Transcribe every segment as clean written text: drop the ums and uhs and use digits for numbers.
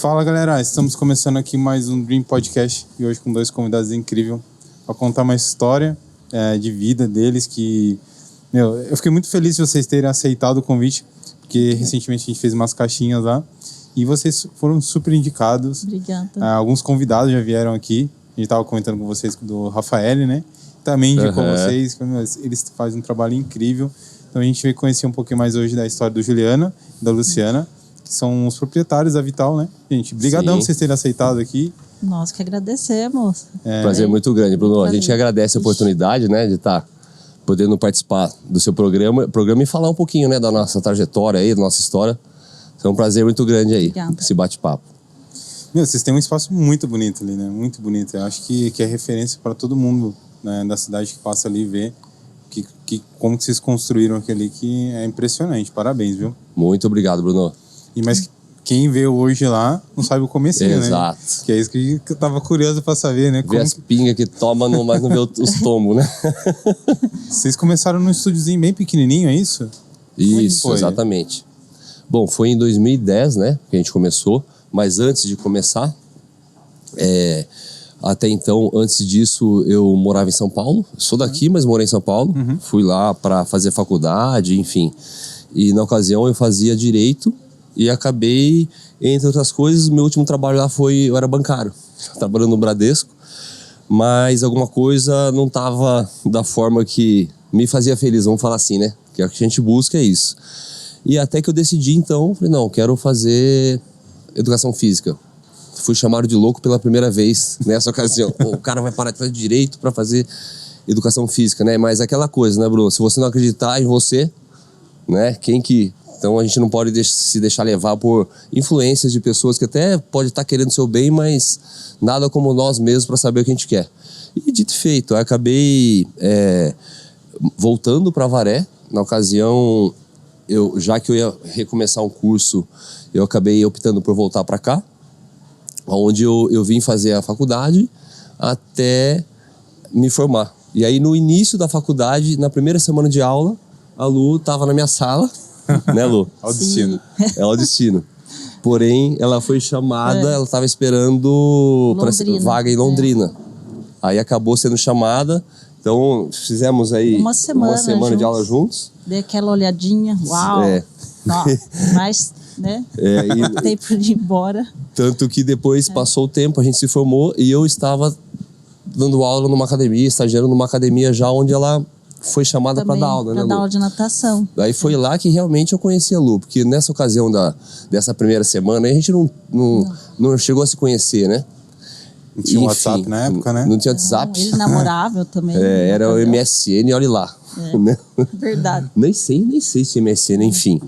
Fala galera, estamos começando aqui mais um Dream Podcast e hoje com dois convidados incríveis para contar uma história de vida deles que, eu fiquei muito feliz de vocês terem aceitado o convite, porque recentemente a gente fez umas caixinhas lá e vocês foram super indicados. Obrigada. Alguns convidados já vieram aqui, a gente estava comentando com vocês do Rafael, né? Também indicou vocês, eles fazem um trabalho incrível. Então a gente veio conhecer um pouquinho mais hoje da história do Juliana e da Luciana, que são os proprietários da Vital, né? Gente, brigadão por vocês terem aceitado aqui. Nós que agradecemos. Prazer muito grande, Bruno. A gente agradece a oportunidade, né, de estar podendo participar do seu programa e falar um pouquinho, né, da nossa trajetória aí, da nossa história. É um prazer muito grande aí, esse bate-papo. Vocês têm um espaço muito bonito ali, né? Muito bonito. Eu acho que é referência para todo mundo, né, da cidade que passa ali e vê como que vocês construíram aquele que é impressionante. Parabéns, viu? Muito obrigado, Bruno. Mas quem vê hoje lá não sabe o comecinho, né? Exato. Que é isso que eu tava curioso para saber, né? Vê as pingas que toma, mas não vê os tombos, né? Vocês começaram num estúdiozinho bem pequenininho, é isso? Isso, exatamente. Bom, foi em 2010, né, que a gente começou. Mas antes de começar, até então, antes disso, eu morava em São Paulo. Sou daqui, mas morei em São Paulo. Fui lá para fazer faculdade, enfim. E na ocasião eu fazia direito e acabei, entre outras coisas, meu último trabalho lá eu era bancário, trabalhando no Bradesco. Mas alguma coisa não estava da forma que me fazia feliz, vamos falar assim, né? Que é o que a gente busca, é isso. E até que eu decidi, então, falei, não, quero fazer educação física. Fui chamado de louco pela primeira vez nessa ocasião. O cara vai parar de fazer direito para fazer educação física, né? Mas aquela coisa, né, Bruno? Se você não acreditar em você, né? Então a gente não pode se deixar levar por influências de pessoas que até pode estar querendo o seu bem, mas nada como nós mesmos para saber o que a gente quer. E dito e feito, eu acabei voltando para Avaré. Na ocasião, já que eu ia recomeçar um curso, eu acabei optando por voltar para cá, onde eu vim fazer a faculdade até me formar. E aí no início da faculdade, na primeira semana de aula, a Lu estava na minha sala, né, Lu? É o destino. É o destino. Porém, ela foi chamada, ela estava esperando vaga em Londrina. Aí acabou sendo chamada, então fizemos aí uma semana de aula juntos. Dei aquela olhadinha, uau! Mas, né? Tempo de ir embora. Tanto que depois passou o tempo, a gente se formou e eu estava dando aula numa academia, estagiando numa academia já onde ela foi chamada para dar aula, né, Lu? Para dar aula de natação. Aí foi lá que realmente eu conheci a Lu, porque nessa ocasião dessa primeira semana a gente não chegou a se conhecer, né? Não tinha WhatsApp na época, né? Não tinha WhatsApp. Ele namorava também. Era o MSN, olha lá. Né? Verdade. Nem sei se MSN, enfim.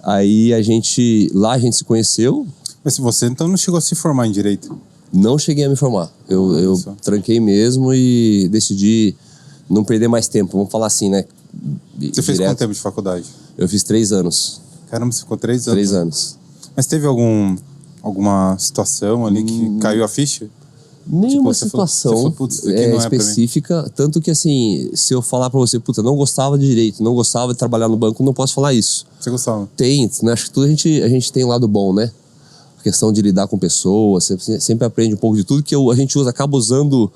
Aí a gente se conheceu. Mas você então não chegou a se formar em direito? Não cheguei a me formar. Eu tranquei mesmo e decidi não perder mais tempo, vamos falar assim, né? Você fez quanto tempo de faculdade? Eu fiz 3 anos. Caramba, você ficou 3 anos? 3 anos. Mas teve alguma situação ali que caiu a ficha? Nenhuma situação específica, tanto que assim, se eu falar pra você, não gostava de direito, não gostava de trabalhar no banco, não posso falar isso. Você gostava? Tem, né? Acho que tudo a gente tem um lado bom, né? A questão de lidar com pessoas, você sempre aprende um pouco de tudo que a gente acaba usando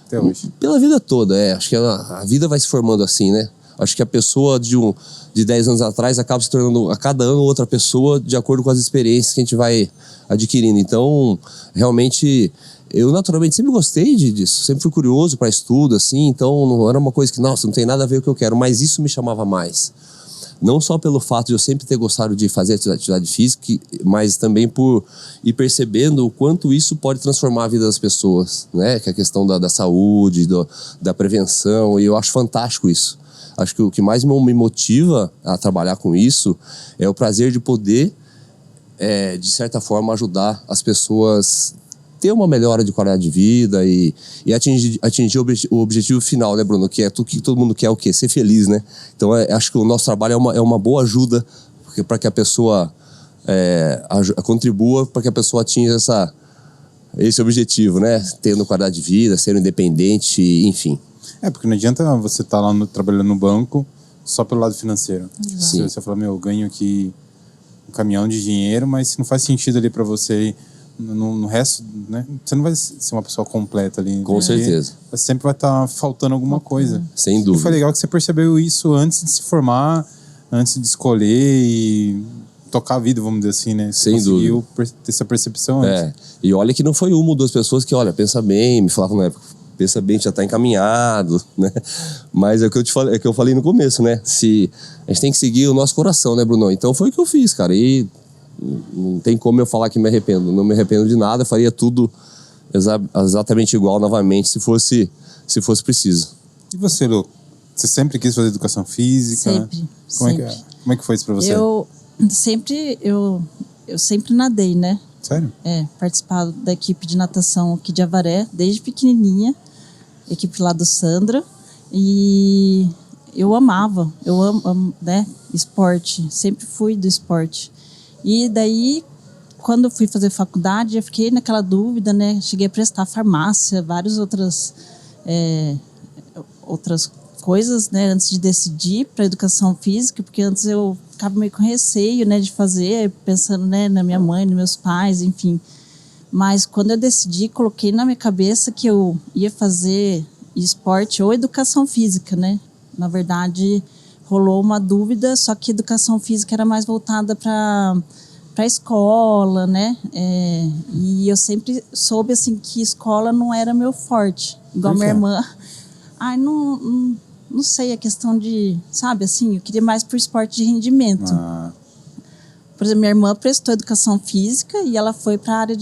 até hoje. Pela vida toda, acho que a vida vai se formando assim, né? Acho que a pessoa de 10 anos atrás acaba se tornando a cada ano outra pessoa de acordo com as experiências que a gente vai adquirindo. Então, realmente, eu naturalmente sempre gostei disso, sempre fui curioso para estudo, assim, então não era uma coisa que, nossa, não tem nada a ver com o que eu quero, mas isso me chamava mais. Não só pelo fato de eu sempre ter gostado de fazer atividade física, mas também por ir percebendo o quanto isso pode transformar a vida das pessoas, né? Que é a questão da saúde, da prevenção, e eu acho fantástico isso. Acho que o que mais me motiva a trabalhar com isso é o prazer de poder, de certa forma, ajudar as pessoas ter uma melhora de qualidade de vida e atingir o objetivo final, né, Bruno? Que é tudo que todo mundo quer, o quê? Ser feliz, né? Então, acho que o nosso trabalho é uma boa ajuda para que a pessoa contribua para que a pessoa atinja esse objetivo, né? Tendo qualidade de vida, sendo independente, enfim. Porque não adianta você estar lá trabalhando no banco só pelo lado financeiro. Sim. Você fala, eu ganho aqui um caminhão de dinheiro, mas se não faz sentido ali para você no resto, né? Você não vai ser uma pessoa completa ali. Com certeza. Sempre vai estar faltando alguma coisa. Sem dúvida. E foi legal que você percebeu isso antes de se formar, antes de escolher e tocar a vida, vamos dizer assim, né? Você Sem dúvida. conseguiu ter essa percepção antes. E olha que não foi uma ou duas pessoas que, olha, pensa bem, me falavam na época, pensa bem, já tá encaminhado, né? Mas é o que eu te falei, é que eu falei no começo, né? Se a gente tem que seguir o nosso coração, né, Bruno? Então foi o que eu fiz, cara. E não tem como eu falar que me arrependo. Não me arrependo de nada, eu faria tudo exatamente igual novamente, se fosse preciso. E você, Lu? Você sempre quis fazer educação física? Sempre. Como é que foi isso pra você? Eu sempre nadei, né? Sério? Participava da equipe de natação aqui de Avaré, desde pequenininha, equipe lá do Sandra, e eu amo, né, esporte, sempre fui do esporte. E daí, quando eu fui fazer faculdade, eu fiquei naquela dúvida, né, cheguei a prestar farmácia, várias outras coisas, né, antes de decidir para educação física, porque antes eu ficava meio com receio, né, de fazer, pensando, né, na minha mãe, nos meus pais, enfim. Mas quando eu decidi, coloquei na minha cabeça que eu ia fazer esporte ou educação física, né? Na verdade, rolou uma dúvida, só que educação física era mais voltada para a escola, né? E eu sempre soube, assim, que escola não era meu forte. Igual minha irmã. Ai, não sei, a questão de, sabe, assim, eu queria mais pro esporte de rendimento. Por exemplo, minha irmã prestou educação física e ela foi para a área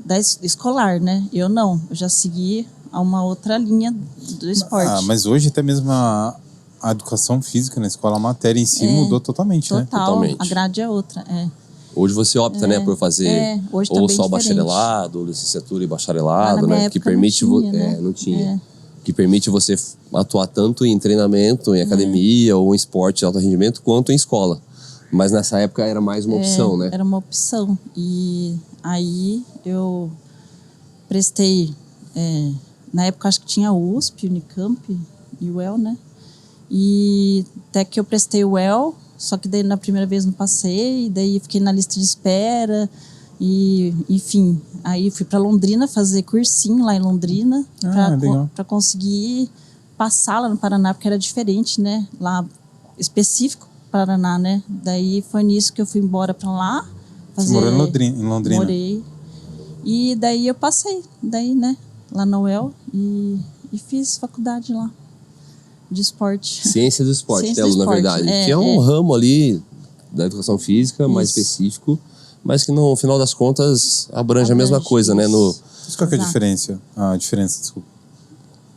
da escolar, né? Eu não, eu já segui uma outra linha do esporte. Mas hoje até mesmo a educação física na escola, a matéria em si mudou totalmente, né? Totalmente. A grade é outra, Hoje você opta, né, por fazer ou só bacharelado, ou licenciatura e bacharelado, né? Que permite... Não tinha. Que permite você atuar tanto em treinamento, em academia ou em esporte de alto rendimento, quanto em escola. Mas nessa época era mais uma opção, né? Era uma opção. E aí eu prestei... na época acho que tinha USP, Unicamp e o UEL, né? E até que eu prestei o UEL, só que daí na primeira vez não passei, daí fiquei na lista de espera... E, enfim, aí fui para Londrina fazer cursinho lá em Londrina para conseguir passar lá no Paraná, porque era diferente, né? Lá, específico Paraná, né? Daí foi nisso que eu fui embora para lá. Você morou em Londrina? Morei. E daí eu passei, né? Lá na UEL e fiz faculdade lá de esporte. Ciência do esporte, na verdade. Que é um ramo ali da educação física, mais específico, mas que no final das contas abrange a mesma coisa, né? Mas qual que é a diferença? Desculpa.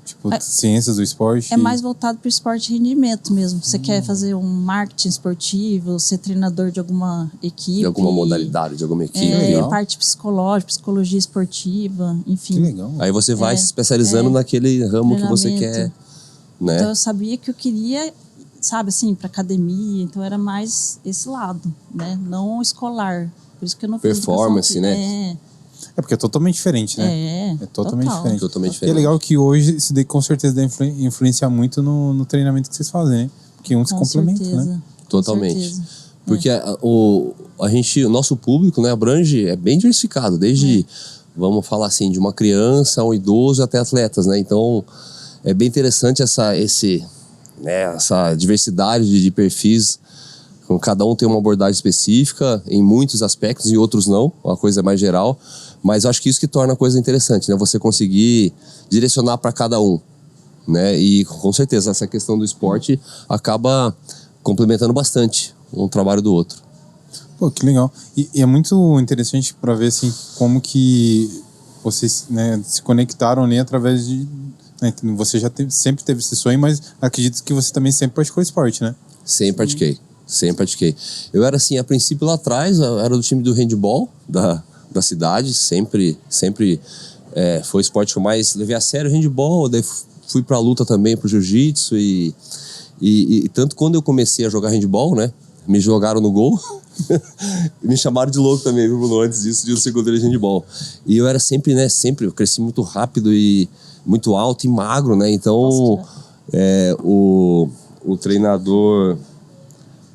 Tipo, ciências do esporte? É mais voltado para o esporte de rendimento mesmo. Você quer fazer um marketing esportivo, ser treinador de alguma equipe. De alguma modalidade, de alguma equipe. Parte psicológica, psicologia esportiva, enfim. Que legal. Aí você vai se especializando naquele ramo que você quer, né? Então eu sabia que eu queria, sabe assim, para academia. Então era mais esse lado, né? Não escolar. Por isso que eu não fiz performance, né? É porque é totalmente diferente, né? É totalmente diferente. Totalmente diferente. E é legal que hoje isso daí com certeza deve influenciar muito no treinamento que vocês fazem, né? Porque um se complementa, né? Totalmente. Porque o nosso público, né, abrange, é bem diversificado, desde, vamos falar assim, de uma criança, um idoso até atletas, né? Então, é bem interessante essa diversidade de perfis. Cada um tem uma abordagem específica em muitos aspectos, em outros não, uma coisa mais geral. Mas eu acho que isso que torna a coisa interessante, né? Você conseguir direcionar para cada um, né? E com certeza essa questão do esporte acaba complementando bastante um trabalho do outro. Pô, que legal. E é muito interessante para ver assim como que vocês, né, se conectaram ali através de, né, você já sempre teve esse sonho, mas acredito que você também sempre praticou esporte, né? Sempre pratiquei. Eu era assim, a princípio lá atrás, eu era do time do handball da cidade, sempre foi o esporte que eu mais levei a sério, o handball, daí fui pra luta também, pro jiu-jitsu e tanto quando eu comecei a jogar handball, né, me jogaram no gol, me chamaram de louco também, viu, Bruno, antes disso, de um segundo de handball. E eu era sempre, eu cresci muito rápido e muito alto e magro, né, então o treinador...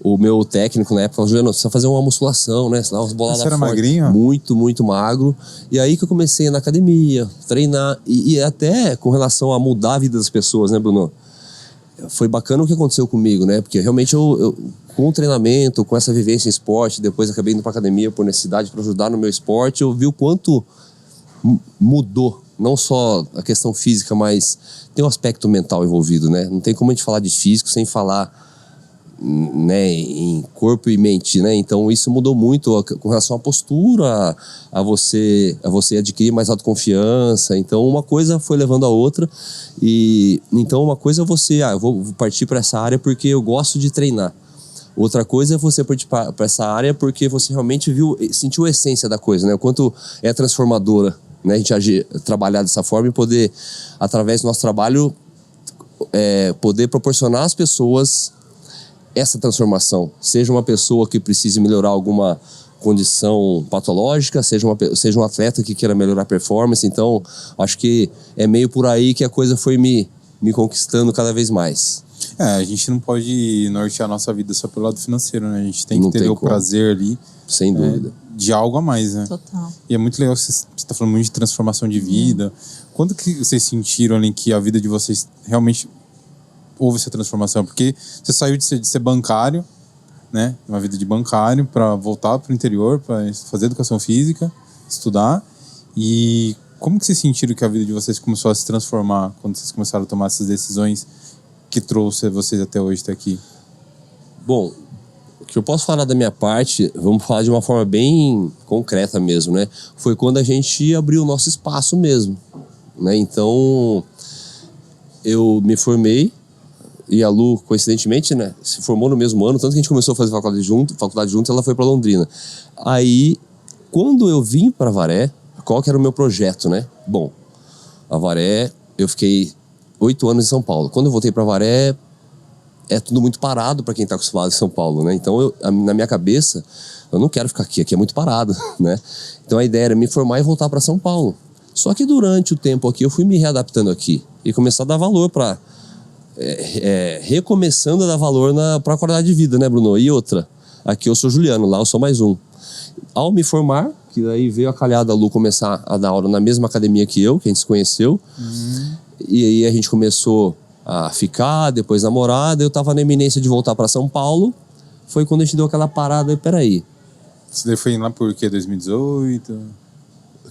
o meu técnico na época falou, Juliano, você precisa fazer uma musculação, né? Senão umas boladas Você era fortes. magrinho? Muito, muito magro. E aí que eu comecei na academia, treinar. E até com relação a mudar a vida das pessoas, né, Bruno? Foi bacana o que aconteceu comigo, né? Porque realmente eu com o treinamento, com essa vivência em esporte, depois acabei indo pra academia por necessidade para ajudar no meu esporte, eu vi o quanto mudou. Não só a questão física, mas tem um aspecto mental envolvido, né? Não tem como a gente falar de físico sem falar, né, em corpo e mente, né? Então isso mudou muito com relação à postura, a você adquirir mais autoconfiança. Então uma coisa foi levando a outra. E então uma coisa é você, eu vou partir para essa área porque eu gosto de treinar. Outra coisa é você partir para essa área porque você realmente sentiu a essência da coisa, né? O quanto é transformadora, né? A gente trabalhar dessa forma e poder, através do nosso trabalho, poder proporcionar às pessoas essa transformação. Seja uma pessoa que precise melhorar alguma condição patológica, seja um atleta que queira melhorar a performance. Então, acho que é meio por aí que a coisa foi me conquistando cada vez mais. A gente não pode nortear a nossa vida só pelo lado financeiro, né? A gente tem que ter o prazer ali. Sem dúvida. De algo a mais, né? Total. E é muito legal que você está falando muito de transformação de vida. Quando que vocês sentiram ali que a vida de vocês realmente houve essa transformação? Porque você saiu de ser bancário, né? Uma vida de bancário, para voltar para o interior, para fazer educação física, estudar. E como que vocês sentiram que a vida de vocês começou a se transformar quando vocês começaram a tomar essas decisões que trouxe vocês até hoje até aqui? Bom, o que eu posso falar da minha parte, vamos falar de uma forma bem concreta mesmo, né? Foi quando a gente abriu o nosso espaço mesmo, né? Então, eu me formei e a Lu, coincidentemente, né, se formou no mesmo ano, tanto que a gente começou a fazer faculdade junto, ela foi para Londrina. Aí, quando eu vim para Avaré, qual que era o meu projeto, né? Bom, Avaré, eu fiquei 8 anos em São Paulo. Quando eu voltei para Avaré, é tudo muito parado para quem está acostumado em São Paulo, né? Então, na minha cabeça, eu não quero ficar aqui é muito parado, né? Então, a ideia era me formar e voltar para São Paulo. Só que durante o tempo aqui, eu fui me readaptando aqui e começar a dar valor para... recomeçando a dar valor para a qualidade de vida, né, Bruno? E outra, aqui eu sou Juliano, lá eu sou mais um. Ao me formar, que daí veio a calhada a Lu começar a dar aula na mesma academia que eu, que a gente se conheceu, e aí a gente começou a ficar, depois namorar, eu tava na iminência de voltar para São Paulo, foi quando a gente deu aquela parada, e peraí. Você daí foi lá por quê? 2018?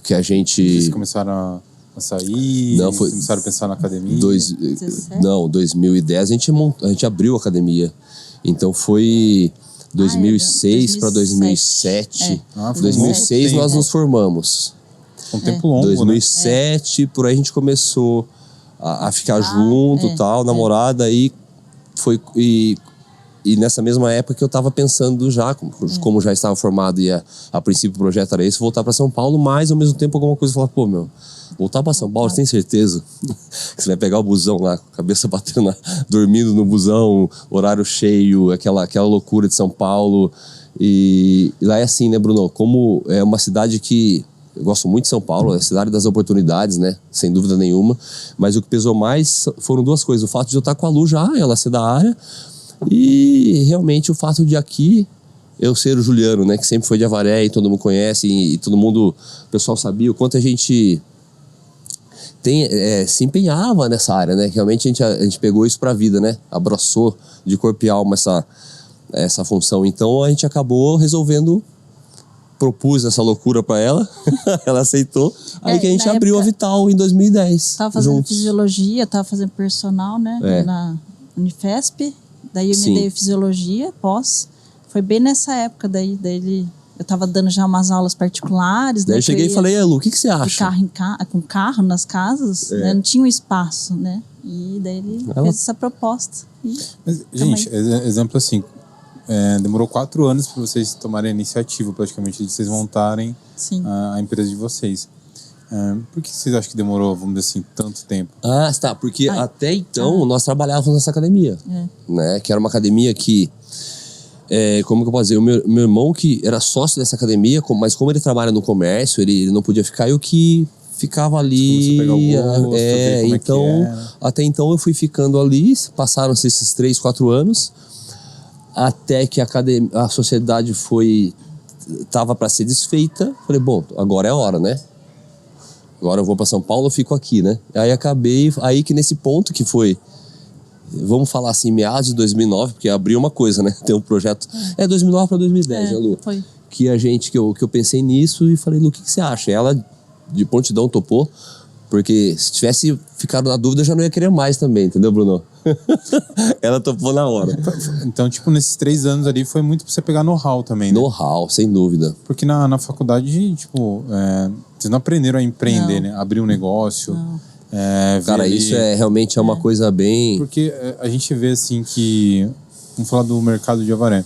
Que a gente... Vocês começaram a sair? Não, foi... Começaram a pensar na academia? 2010 a gente abriu a academia. Então foi 2006 para 2007. 2006 nós nos formamos. Um tempo longo, 2007, por aí a gente começou a ficar junto, tal, namorada, e foi... E nessa mesma época que eu estava pensando já, como já estava formado e a princípio o projeto era esse, voltar para São Paulo, mas ao mesmo tempo alguma coisa falar, voltar para São Paulo, você tem certeza que você vai pegar o busão lá, cabeça batendo, dormindo no busão, horário cheio, aquela loucura de São Paulo. E lá é assim, né, Bruno? Como é uma cidade que eu gosto muito de São Paulo, é a cidade das oportunidades, né? Sem dúvida nenhuma. Mas o que pesou mais foram duas coisas. O fato de eu estar com a Lu já, ela ser da área, e realmente o fato de aqui eu ser o Juliano, né, que sempre foi de Avaré e todo mundo conhece e todo mundo, o pessoal sabia o quanto a gente se empenhava nessa área, né? Realmente a gente pegou isso pra vida, né? Abraçou de corpo e alma essa função. Então a gente acabou resolvendo, propus essa loucura pra ela, ela aceitou, aí que a gente abriu a Vital em 2010. Tava fazendo fisiologia, tava fazendo personal, né? Na Unifesp. Daí eu me dei fisiologia, foi bem nessa época, daí eu tava dando já umas aulas particulares. Daí eu cheguei e falei, Lu, o que você acha? Com carro nas casas, né? Não tinha um espaço, né? E daí ele fez essa proposta. Mas, gente, exemplo assim, demorou 4 anos para vocês tomarem a iniciativa praticamente de vocês montarem a empresa de vocês. Por que vocês acham que demorou, vamos dizer assim, tanto tempo? Porque até então nós trabalhávamos nessa academia, né? Que era uma academia que, como que eu posso dizer, o meu irmão que era sócio dessa academia, mas como ele trabalha no comércio, ele não podia ficar, eu que ficava ali. Pegar o gosto, então, até então eu fui ficando ali, passaram-se esses 3, 4 anos, até que a sociedade tava para ser desfeita. Falei, bom, agora é a hora, né? Agora eu vou para São Paulo, eu fico aqui, né? Aí que nesse ponto que foi, vamos falar assim, meados de 2009, porque abriu uma coisa, né? Tem um projeto, 2009 para 2010, né, Lu? Foi. Que eu pensei nisso e falei, Lu, o que você acha? Ela, de prontidão, topou, porque se tivesse ficado na dúvida, eu já não ia querer mais também, entendeu, Bruno? Ela topou na hora. Então, tipo, nesses 3 anos ali foi muito pra você pegar know-how também, né? Know-how, sem dúvida. Porque na faculdade, tipo, vocês não aprenderam a empreender, Não. né? Abrir um negócio. Não. Cara, ver isso ali. realmente é uma coisa bem... Porque a gente vê, assim, que... Vamos falar do mercado de Avaré.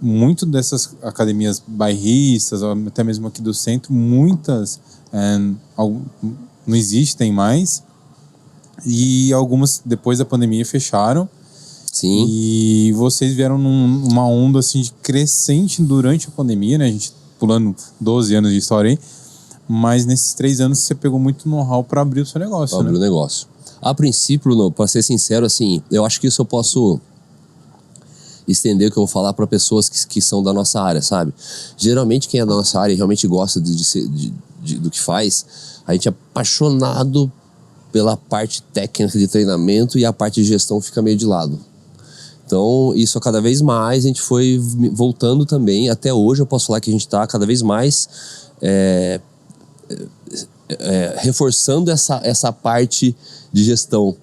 Muito dessas academias bairristas, ou até mesmo aqui do centro, muitas não existem mais. E algumas, depois da pandemia, fecharam. Sim. E vocês vieram numa onda, assim, de crescente durante a pandemia, né? A gente pulando 12 anos de história aí. Mas nesses 3 anos você pegou muito know-how para abrir o seu negócio, Abrir o negócio. A princípio, para ser sincero, assim, eu acho que isso eu posso estender o que eu vou falar para pessoas que são da nossa área, sabe? Geralmente quem é da nossa área e realmente gosta do que faz, a gente é apaixonado pela parte técnica de treinamento e a parte de gestão fica meio de lado. Então, isso cada vez mais a gente foi voltando também. Até hoje eu posso falar que a gente está cada vez mais reforçando essa parte de gestão,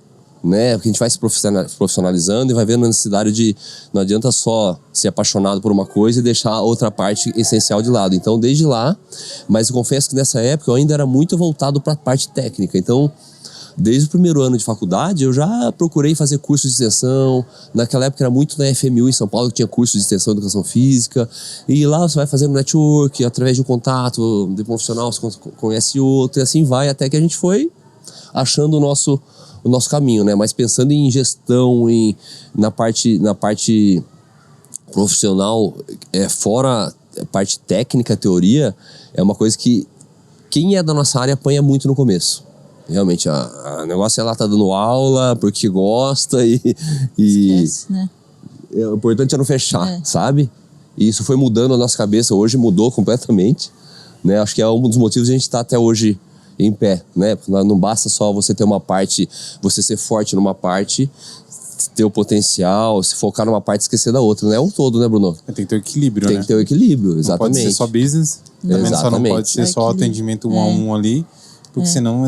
né? Porque a gente vai se profissionalizando e vai vendo a necessidade de... Não adianta só ser apaixonado por uma coisa e deixar a outra parte essencial de lado. Então, desde lá... Mas eu confesso que nessa época eu ainda era muito voltado para a parte técnica. Então, desde o primeiro ano de faculdade, eu já procurei fazer cursos de extensão. Naquela época era muito na FMU em São Paulo, que tinha cursos de extensão de educação física. E lá você vai fazendo network, através de um contato de um profissional, você conhece outro, e assim vai, até que a gente foi achando o nosso caminho, né? Mas pensando em gestão, na parte profissional, fora a parte técnica, teoria, é uma coisa que quem é da nossa área apanha muito no começo. Realmente, o negócio é lá tá dando aula porque gosta e Esquece, né? o importante é não fechar, sabe? E isso foi mudando a nossa cabeça, hoje mudou completamente, né? Acho que é um dos motivos de a gente estar até hoje em pé, né? Não basta só você ter uma parte, você ser forte numa parte, ter o potencial, se focar numa parte e esquecer da outra, não é um todo, né, Bruno? Tem que ter o equilíbrio, né? Tem que ter o equilíbrio, exatamente. Não pode ser só business, também só não pode ser só atendimento 1 a 1 ali, porque senão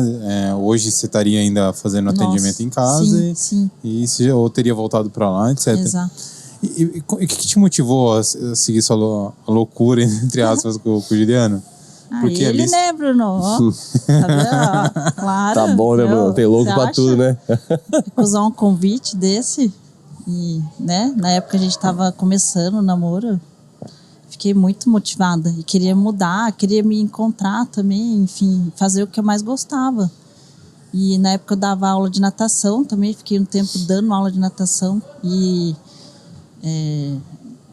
hoje você estaria ainda fazendo atendimento em casa e você ou teria voltado para lá, etc. Exato. E o que te motivou a seguir sua loucura, entre aspas, com o Juliano? Porque ele, né, Bruno? Ó, tá vendo? Ó, claro. Tá bom, né, Bruno? Tem louco pra tudo, né? Recusar um convite desse. E, né, na época a gente tava começando o namoro. Fiquei muito motivada. E queria mudar, queria me encontrar também. Enfim, fazer o que eu mais gostava. E na época eu dava aula de natação também. Fiquei um tempo dando aula de natação. E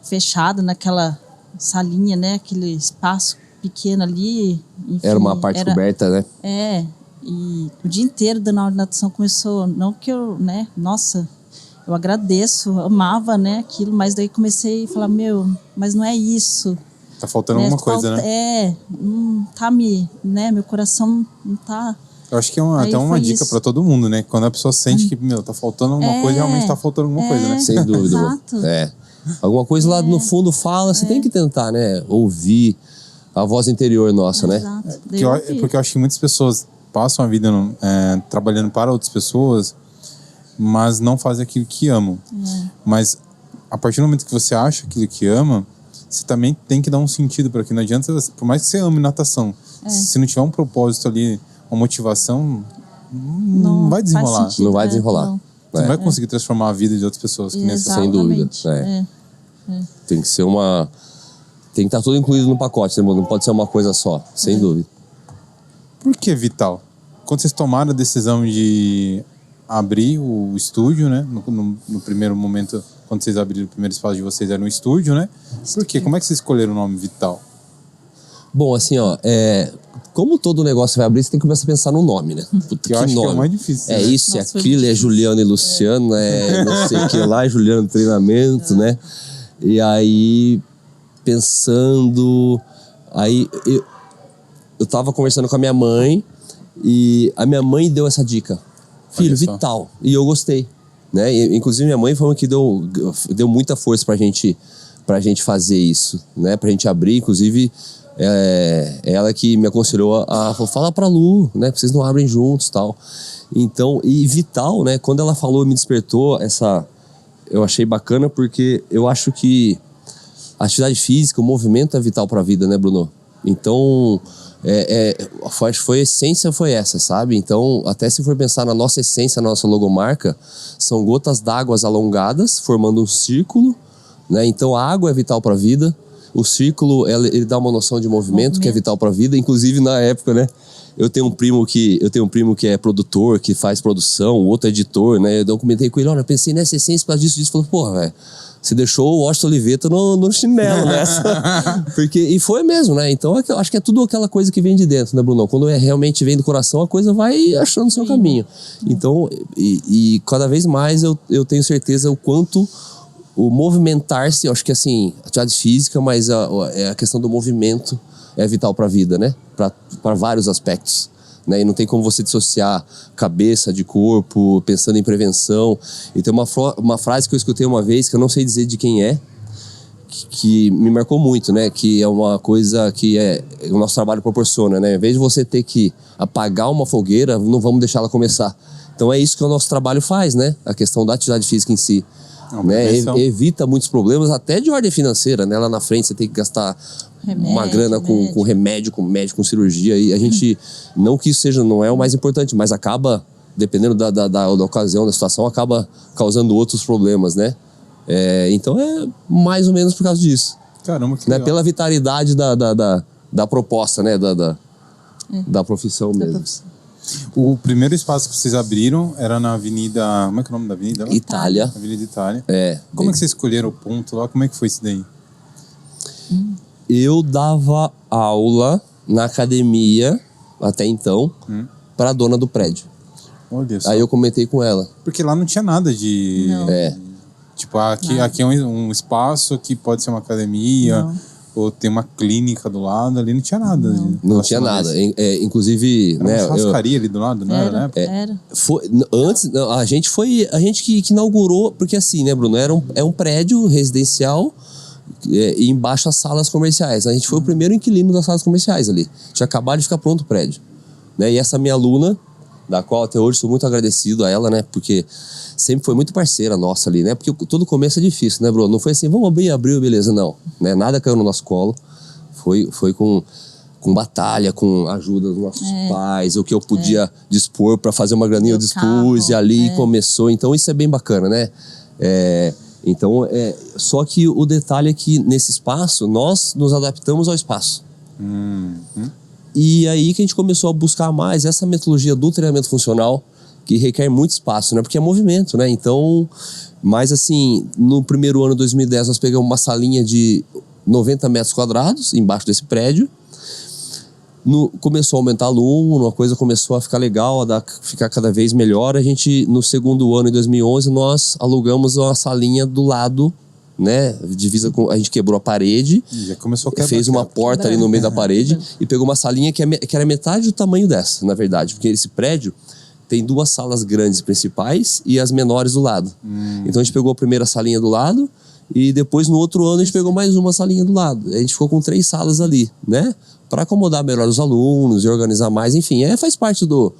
fechada naquela salinha, né? Aquele espaço pequeno ali. Enfim, era uma parte coberta, né? E o dia inteiro dando aula de natação começou, não que eu, né, nossa, eu agradeço, amava, né, aquilo, mas daí comecei a falar, mas não é isso. Tá faltando alguma coisa, né? Tá né, meu coração não tá... Eu acho que é até uma dica para todo mundo, né? Quando a pessoa sente que, tá faltando alguma coisa, realmente tá faltando alguma coisa, né? Sem dúvida. Exato. Alguma coisa lá no fundo fala, você tem que tentar, né, ouvir a voz interior nossa, né? Porque eu acho que muitas pessoas passam a vida trabalhando para outras pessoas, mas não fazem aquilo que amam. Mas a partir do momento que você acha aquilo que ama, você também tem que dar um sentido para aquilo. Não adianta, por mais que você ame natação, se não tiver um propósito ali, uma motivação, não vai desenrolar. Sentido, não vai desenrolar. Você não vai conseguir transformar a vida de outras pessoas. Que sem dúvida. Tem que ser tem que estar tudo incluído no pacote, não pode ser uma coisa só, sem dúvida. Por que Vital? Quando vocês tomaram a decisão de abrir o estúdio, né? No primeiro momento, quando vocês abriram o primeiro espaço de vocês, era um estúdio, né? Por quê? Como é que vocês escolheram o nome Vital? Bom, assim, como todo negócio vai abrir, você tem que começar a pensar no nome, né? Puta, Que eu acho que é o mais difícil. É né? isso, é Nossa, foi aquilo, é difícil. Juliano e Luciano, é não sei o que lá, Juliano treinamento, né? E aí, pensando... Aí, eu tava conversando com a minha mãe e a minha mãe deu essa dica. Filho, Olha só. Vital. E eu gostei, né? E, inclusive, minha mãe foi uma que deu muita força pra gente fazer isso, né? Pra gente abrir, inclusive... ela que me aconselhou a falar pra Lu, né? Vocês não abrem juntos e tal. Então, e Vital, né? Quando ela falou, me despertou essa... Eu achei bacana porque eu acho que a atividade física, o movimento é vital pra vida, né, Bruno? Então, acho que a essência foi essa, sabe? Então, até se for pensar na nossa essência, na nossa logomarca, são gotas d'água alongadas, formando um círculo, né? Então, a água é vital pra vida. O círculo, ele dá uma noção de movimento que é vital para a vida. Inclusive, na época, né? Eu tenho um primo que é produtor, que faz produção, o outro é editor, né? Eu comentei com ele, olha, eu pensei nessa essência por causa disso. Falou, porra, velho, você deixou o Washington Oliveto no chinelo nessa. E foi mesmo, né? Então, eu acho que é tudo aquela coisa que vem de dentro, né, Bruno? Quando realmente vem do coração, a coisa vai achando o seu caminho. Então, e cada vez mais eu tenho certeza o quanto... O movimentar-se, eu acho que assim, atividade física, mas a questão do movimento é vital para a vida, né? Para vários aspectos, né? E não tem como você dissociar cabeça de corpo, pensando em prevenção. E tem uma frase que eu escutei uma vez, que eu não sei dizer de quem é, que me marcou muito, né? Que é uma coisa que o nosso trabalho proporciona, né? Em vez de você ter que apagar uma fogueira, não vamos deixar ela começar. Então é isso que o nosso trabalho faz, né? A questão da atividade física em si. Né? Evita muitos problemas, até de ordem financeira, né? Lá na frente você tem que gastar uma grana com remédio, com médico, com cirurgia. E a gente, não que isso não é o mais importante, mas acaba, dependendo da ocasião, da situação, acaba causando outros problemas, né? Então é mais ou menos por causa disso. Caramba, que né? legal. Pela vitalidade da proposta, né? Da profissão mesmo. O primeiro espaço que vocês abriram era na Avenida... Como é que é o nome da avenida? Lá? Itália. Avenida Itália. É. Como é que vocês escolheram o ponto lá? Como é que foi isso daí? Eu dava aula na academia, até então, para a dona do prédio. Olha só. Aí eu comentei com ela. Porque lá não tinha nada de... Não. Tipo, aqui é um espaço, aqui pode ser uma academia... Não. Ou tem uma clínica do lado, ali não tinha nada. Não tinha nada. Inclusive, Era né? uma churrascaria ali do lado, não era, né? Era. Antes, a gente que inaugurou, porque assim, né, Bruno? É um prédio residencial e embaixo as salas comerciais. A gente foi o primeiro inquilino das salas comerciais ali. Tinha acabado de ficar pronto o prédio. Né? E essa minha aluna, da qual até hoje sou muito agradecido a ela, né? Porque sempre foi muito parceira nossa ali, né? Porque todo começo é difícil, né, Bruno? Não foi assim, vamos abriu, beleza, não. Né? Nada caiu no nosso colo. Foi com batalha, com ajuda dos nossos pais, o que eu podia dispor para fazer uma graninha eu dispus, e ali começou. Então isso é bem bacana, né? Então, só que o detalhe é que nesse espaço, nós nos adaptamos ao espaço. E aí que a gente começou a buscar mais essa metodologia do treinamento funcional, que requer muito espaço, né? Porque é movimento, né? Então, mas assim, no primeiro ano de 2010, nós pegamos uma salinha de 90 metros quadrados, embaixo desse prédio. Começou a aumentar aluno, a coisa começou a ficar legal, ficar cada vez melhor. A gente, no segundo ano, em 2011, nós alugamos uma salinha do lado, né? A gente quebrou a parede, Já começou a quebrar. fez uma porta ali no meio da parede e pegou uma salinha que era metade do tamanho dessa, na verdade. Porque esse prédio tem 2 salas grandes principais e as menores do lado. Então a gente pegou a primeira salinha do lado e depois no outro ano a gente pegou mais uma salinha do lado. A gente ficou com 3 salas ali, né? Para acomodar melhor os alunos e organizar mais. Enfim, faz parte do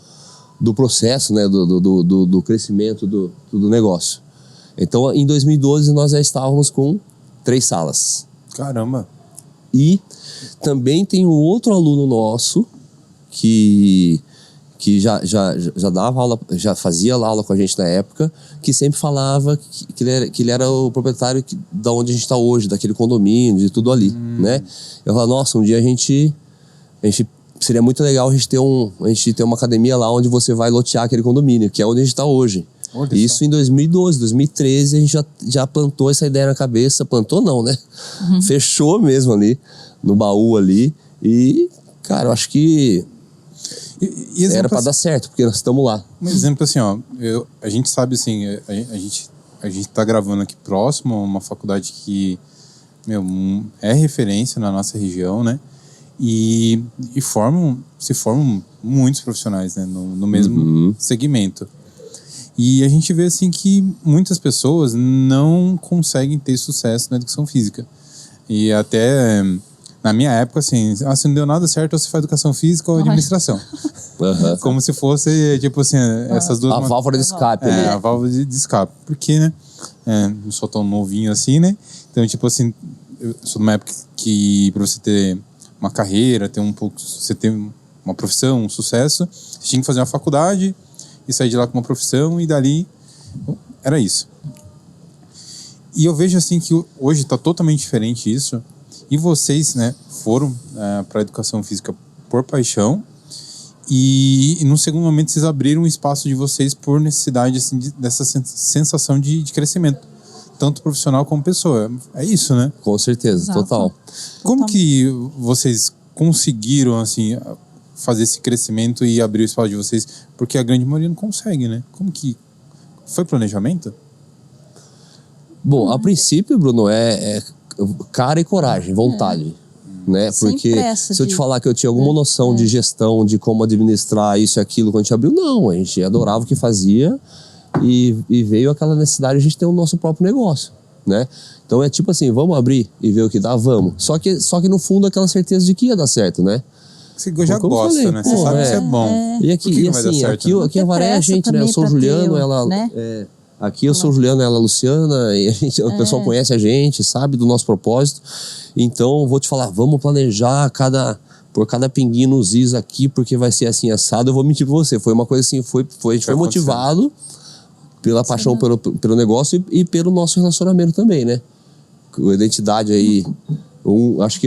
processo, né? Do crescimento do negócio. Então em 2012 nós já estávamos com 3 salas. Caramba. E também tem um outro aluno nosso que já dava aula, já fazia aula com a gente na época, que sempre falava que ele era o proprietário da onde a gente está hoje, daquele condomínio, de tudo ali, né? Eu falava, nossa, um dia a gente seria muito legal a gente ter uma academia lá onde você vai lotear aquele condomínio, que é onde a gente está hoje. Olha Isso só. em 2012, 2013 a gente já plantou essa ideia na cabeça, plantou não, né? Fechou mesmo ali, no baú ali, e Cara, eu acho que E era pra dar certo, porque nós estamos lá. Um exemplo assim, ó, a gente sabe assim, a gente tá gravando aqui próximo a uma faculdade que, meu, é referência na nossa região, né? E se formam muitos profissionais, né? No mesmo segmento. E a gente vê assim que muitas pessoas não conseguem ter sucesso na educação física. E até na minha época, assim, se não deu nada certo, você faz educação física ou administração. Como se fosse, tipo assim, essas duas... A válvula de escape. É, a válvula de escape. Porque, né? Não sou tão novinho assim, né? Então, tipo assim, eu sou de uma época que pra você ter uma carreira, você ter uma profissão, um sucesso, você tinha que fazer uma faculdade e sair de lá com uma profissão e dali era isso. E eu vejo assim que hoje está totalmente diferente isso. E vocês, né, foram para a educação física por paixão e num segundo momento vocês abriram um espaço de vocês por necessidade assim, dessa sensação de crescimento, tanto profissional como pessoa. É isso, né? Com certeza, Exato. total. Como que vocês conseguiram assim fazer esse crescimento e abrir o espaço de vocês? Porque a grande maioria não consegue, né? Como que foi planejamento? Bom, a princípio, Bruno, é cara e coragem, vontade. Né? Sem Porque pressa se eu te de- falar que eu tinha alguma noção de gestão, de como administrar isso e aquilo quando a gente abriu, não. A gente adorava o que fazia e veio aquela necessidade de a gente ter o nosso próprio negócio, né? Então é tipo assim, vamos abrir e ver o que dá? Vamos. Só que no fundo aquela certeza de que ia dar certo, né? Você já Como eu gosta, falei, né? pô, Você sabe é. que isso é bom. E aqui, Por que e não vai dar assim, certo, aqui, né? aqui a Ter Varé é a pressa gente, né? Eu também sou o pra ter Juliano, o- ela... né? Aqui eu sou o Juliano, ela é a Luciana, e o pessoal conhece a gente, sabe do nosso propósito. Então, vou te falar, vamos planejar por cada pinguinho nos is aqui, porque vai ser assim assado. Eu vou mentir pra você, foi uma coisa assim, a gente foi motivado pela paixão pelo negócio e pelo nosso relacionamento também, né? A identidade aí,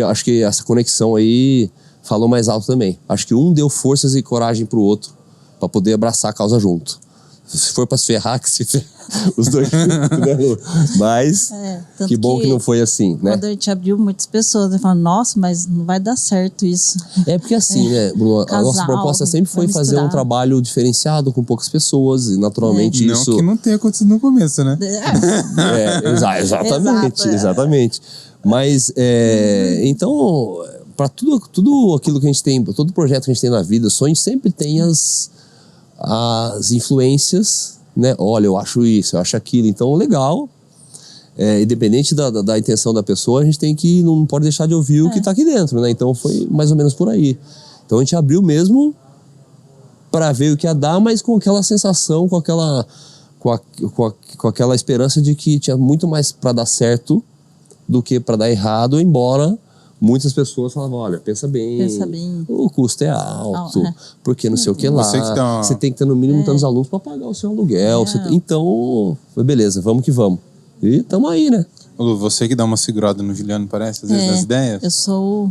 acho que essa conexão aí falou mais alto também. Acho que um deu forças e coragem pro outro, pra poder abraçar a causa junto. Se for pra se ferrar, que se ferrar. Os dois juntos, né, Lu? Mas tanto que bom que não foi assim, né? Quando a gente abriu, muitas pessoas falaram, nossa, mas não vai dar certo isso. É porque assim, né, Bruno, a nossa Casal, proposta sempre foi vai fazer um misturar. trabalho diferenciado com poucas pessoas e naturalmente Não isso... que não tenha acontecido no começo, né? Exatamente, Exato, é. exatamente. Mas, então, para tudo aquilo que a gente tem, todo projeto que a gente tem na vida, sonho sempre tem as influências, né? Olha, eu acho isso, eu acho aquilo. Então, legal. Independente da intenção da pessoa, a gente não pode deixar de ouvir o que está aqui dentro, né? Então, foi mais ou menos por aí. Então, a gente abriu mesmo para ver o que ia dar, mas com aquela sensação, com aquela esperança de que tinha muito mais para dar certo do que para dar errado, embora muitas pessoas falavam, olha, pensa bem, o custo é alto, porque não sei o que lá, você tem que ter no mínimo tantos alunos para pagar o seu aluguel, então, beleza, vamos que vamos. E estamos aí, né? Lu, você que dá uma segurada no Juliano, parece, às vezes, nas ideias. Eu sou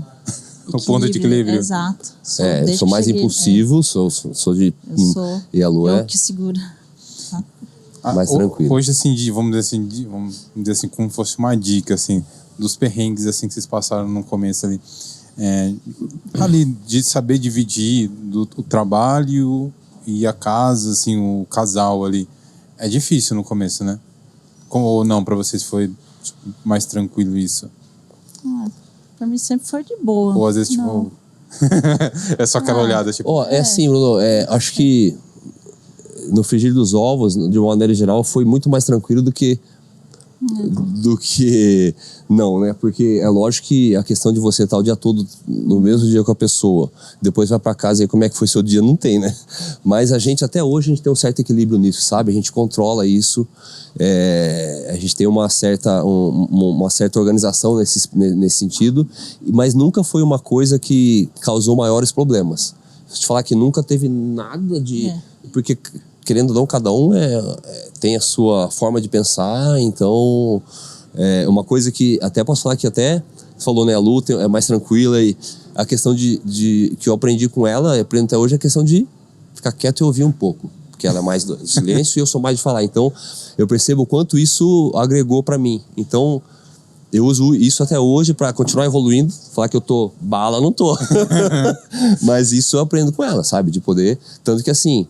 O ponto de equilíbrio. Exato. Eu sou mais impulsivo, sou de... E a Lu eu que segura. mais tranquilo. Hoje, assim, vamos dizer assim, como fosse uma dica, assim, dos perrengues, assim, que vocês passaram no começo ali. Ali, de saber dividir o trabalho e a casa, assim, o casal ali. É difícil no começo, né? Ou não, pra vocês foi mais tranquilo isso? Pra mim sempre foi de boa. Ou às vezes, tipo... é só aquela olhada, tipo... Assim, Bruno, acho que no frigir dos ovos, de uma maneira geral, foi muito mais tranquilo do que não, né? Porque é lógico que a questão de você estar o dia todo no mesmo dia com a pessoa, depois vai pra casa e aí como é que foi seu dia, não tem, né? Mas até hoje a gente tem um certo equilíbrio nisso, sabe? A gente controla isso, a gente tem uma certa organização nesse sentido, mas nunca foi uma coisa que causou maiores problemas. Se eu te falar que nunca teve nada de... Porque, querendo ou não, cada um tem a sua forma de pensar, então é uma coisa que até posso falar que até você falou, né, a Lu é mais tranquila e a questão de que eu aprendi com ela, aprendo até hoje, é a questão de ficar quieto e ouvir um pouco, porque ela é mais do silêncio e eu sou mais de falar, então eu percebo o quanto isso agregou pra mim. Então eu uso isso até hoje para continuar evoluindo. Falar que eu tô bala, não tô. Mas isso eu aprendo com ela, sabe? De poder... Tanto que assim...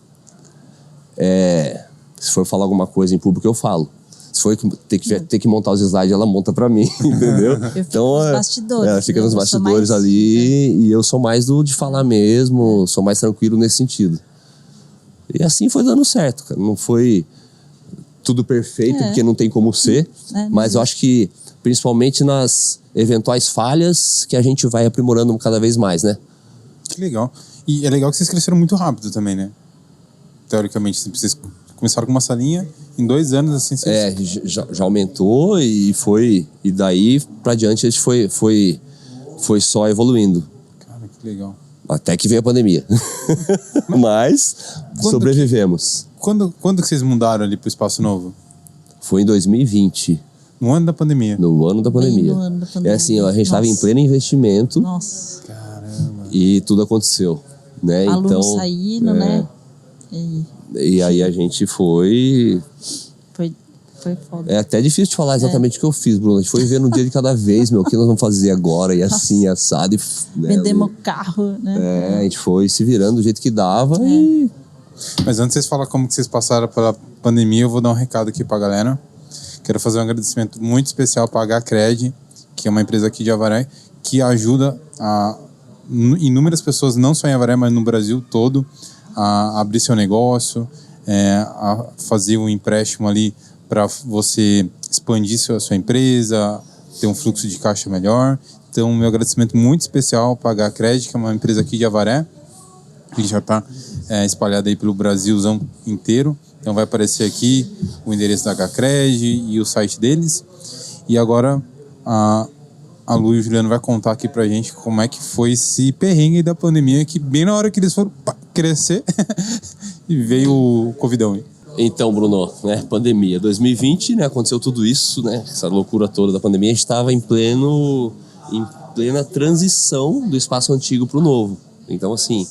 se for falar alguma coisa em público, eu falo. Se for ter que montar os slides, ela monta pra mim, entendeu? Eu fico nos bastidores. Ela fica nos bastidores ali, e eu sou mais de falar mesmo, sou mais tranquilo nesse sentido. E assim foi dando certo, cara. Não foi tudo perfeito, porque não tem como ser, mas eu acho que, principalmente nas eventuais falhas, que a gente vai aprimorando cada vez mais, né? Que legal. E é legal que vocês cresceram muito rápido também, né? Teoricamente, vocês começaram com uma salinha, em 2 anos, assim... Já aumentou e foi... E daí pra diante a gente foi só evoluindo. Cara, que legal. Até que veio a pandemia. Mas sobrevivemos. Quando que vocês mudaram ali pro Espaço Novo? Foi em 2020. No ano da pandemia? No ano da pandemia. No ano da pandemia. É assim, a gente estava em pleno investimento. Nossa. Caramba. E tudo aconteceu, né? Aluno então, saindo, né? E aí a gente foi... Foi foda. É até difícil de falar exatamente o que eu fiz, Bruno. A gente foi ver no dia de cada vez, o que nós vamos fazer agora, e assim, assado. Né? Vendemos carro, né? A gente foi se virando do jeito que dava e... Mas antes de vocês falarem como que vocês passaram pela pandemia, eu vou dar um recado aqui pra galera. Quero fazer um agradecimento muito especial pra HCred, que é uma empresa aqui de Avaré, que ajuda inúmeras pessoas, não só em Avaré, mas no Brasil todo, a abrir seu negócio, a fazer um empréstimo ali para você expandir sua empresa, ter um fluxo de caixa melhor. Então, meu agradecimento muito especial para a HCred, que é uma empresa aqui de Avaré, que já está espalhada aí pelo Brasilzão inteiro. Então, vai aparecer aqui o endereço da HCred e o site deles. E agora, a Lu e o Juliano vai contar aqui pra gente como é que foi esse perrengue da pandemia, que bem na hora que eles foram crescer, e veio o Covidão aí. Então, Bruno, né, pandemia. 2020, né, aconteceu tudo isso, né, essa loucura toda da pandemia. A gente estava em plena transição do espaço antigo pro novo. Então, assim,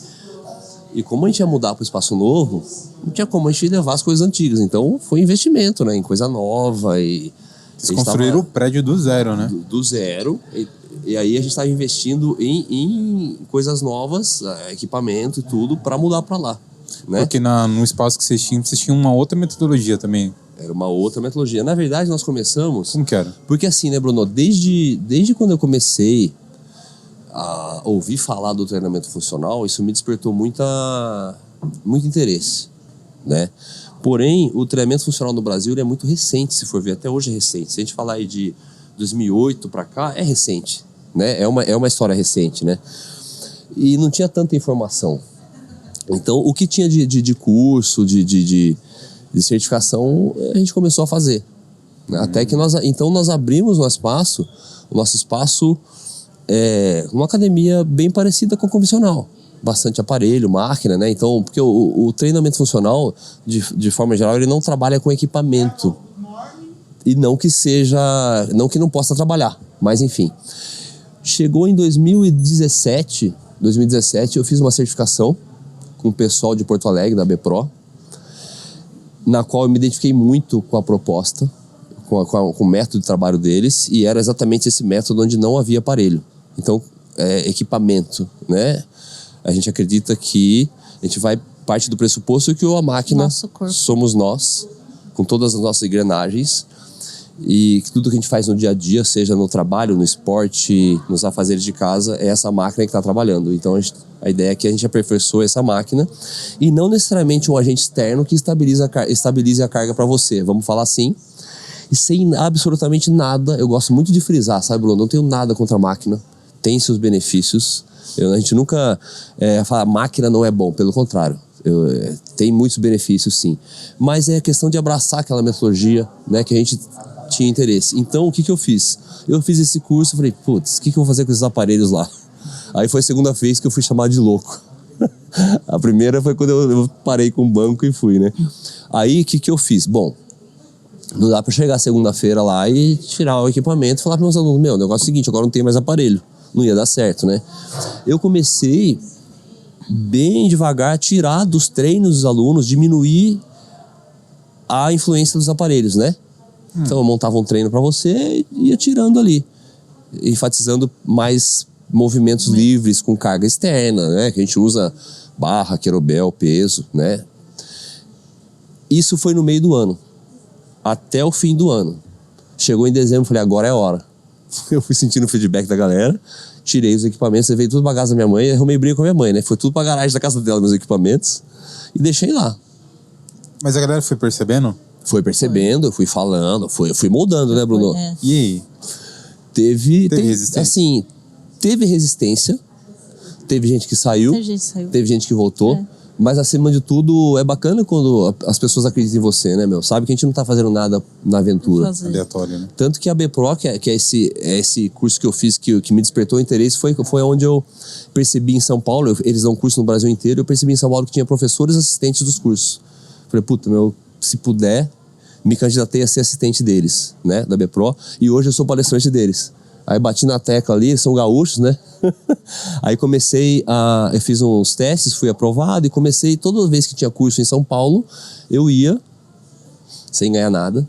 e como a gente ia mudar pro espaço novo, não tinha como a gente levar as coisas antigas. Então, foi investimento, né, em coisa nova. E vocês construíram o prédio do zero, né? Do zero. E aí a gente estava investindo em coisas novas, equipamento e tudo, para mudar para lá. Né? Porque no espaço que vocês tinham uma outra metodologia também. Era uma outra metodologia. Na verdade, nós começamos... Como que era? Porque assim, né, Bruno? Desde quando eu comecei a ouvir falar do treinamento funcional, isso me despertou muito interesse, né? Porém, o treinamento funcional no Brasil é muito recente, se for ver. Até hoje é recente. Se a gente falar aí de 2008 para cá, é recente, né? É uma história recente, né? E não tinha tanta informação. Então, o que tinha de curso, de certificação, a gente começou a fazer. Até que nós abrimos o nosso espaço uma academia bem parecida com o convencional. Bastante aparelho, máquina, né? Então, porque o treinamento funcional, de forma geral, ele não trabalha com equipamento. E não que não possa trabalhar, mas enfim. Chegou em 2017, eu fiz uma certificação com o pessoal de Porto Alegre, da BPRO, na qual eu me identifiquei muito com a proposta, com o método de trabalho deles, e era exatamente esse método onde não havia aparelho. Então, equipamento, né? A gente acredita que a gente vai parte do pressuposto que a máquina somos nós, com todas as nossas engrenagens, e que tudo que a gente faz no dia a dia, seja no trabalho, no esporte, nos afazeres de casa, é essa máquina que está trabalhando. Então a ideia é que a gente aperfeiçoe essa máquina e não necessariamente um agente externo que estabilize a carga para você. Vamos falar assim. E sem absolutamente nada, eu gosto muito de frisar, sabe, Bruno? Não tenho nada contra a máquina, tem seus benefícios. A gente nunca fala máquina não é bom, pelo contrário. Tem muitos benefícios, sim. Mas é a questão de abraçar aquela metodologia, né, que a gente tinha interesse. Então, o que eu fiz? Eu fiz esse curso e falei, putz, o que eu vou fazer com esses aparelhos lá? Aí foi a segunda vez que eu fui chamado de louco. A primeira foi quando eu parei com o banco e fui, né? Aí, o que eu fiz? Bom, não dá para chegar segunda-feira lá e tirar o equipamento e falar para meus alunos, o negócio é o seguinte, agora não tem mais aparelho. Não ia dar certo, né? Eu comecei bem devagar a tirar dos treinos dos alunos, diminuir a influência dos aparelhos, né? Então eu montava um treino para você e ia tirando ali, enfatizando mais movimentos livres com carga externa, né? Que a gente usa barra, querobel, peso, né? Isso foi no meio do ano, até o fim do ano. Chegou em dezembro, falei, agora é a hora. Eu fui sentindo o feedback da galera, tirei os equipamentos, levei tudo pra casa da minha mãe, arrumei briga com a minha mãe, né? Foi tudo pra garagem da casa dela, meus equipamentos, e deixei lá. Mas a galera foi percebendo? Foi percebendo, eu fui falando, fui moldando, né, Bruno? E aí? Teve resistência? Assim, teve resistência, teve gente que saiu, teve gente que voltou, mas acima de tudo é bacana quando as pessoas acreditam em você, né, meu? Sabe que a gente não tá fazendo nada na aventura. Aleatório, né? Tanto que a BPRO, que é esse curso que eu fiz que me despertou o interesse, foi onde eu percebi em São Paulo, eles dão curso no Brasil inteiro, eu percebi em São Paulo que tinha professores assistentes dos cursos. Falei, puta, meu, se puder, me candidatei a ser assistente deles, né, da BPRO, e hoje eu sou palestrante deles. Aí bati na tecla ali, são gaúchos, né? Aí eu fiz uns testes, fui aprovado e comecei, toda vez que tinha curso em São Paulo, eu ia, sem ganhar nada,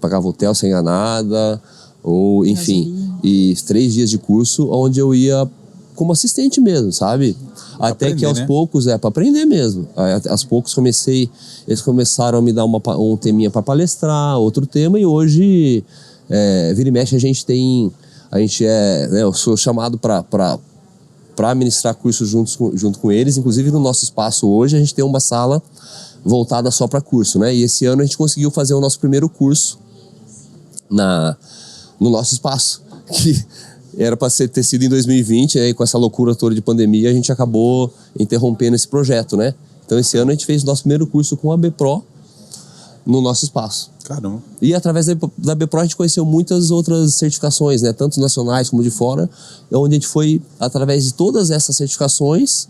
pagava hotel sem ganhar nada, ou enfim, e 3 dias de curso, onde eu ia como assistente mesmo, sabe? Até aprender, que aos poucos, para aprender mesmo. Aos poucos eles começaram a me dar um teminha para palestrar, outro tema, e hoje, vira e mexe, eu sou chamado para ministrar cursos junto com eles. Inclusive no nosso espaço hoje a gente tem uma sala voltada só para curso, né? E esse ano a gente conseguiu fazer o nosso primeiro curso no nosso espaço, que era para ter sido em 2020, aí com essa loucura toda de pandemia a gente acabou interrompendo esse projeto, né? Então esse ano a gente fez o nosso primeiro curso com a BPRO no nosso espaço. Caramba. E através da BPRO a gente conheceu muitas outras certificações, né? Tanto nacionais como de fora, onde a gente foi, através de todas essas certificações,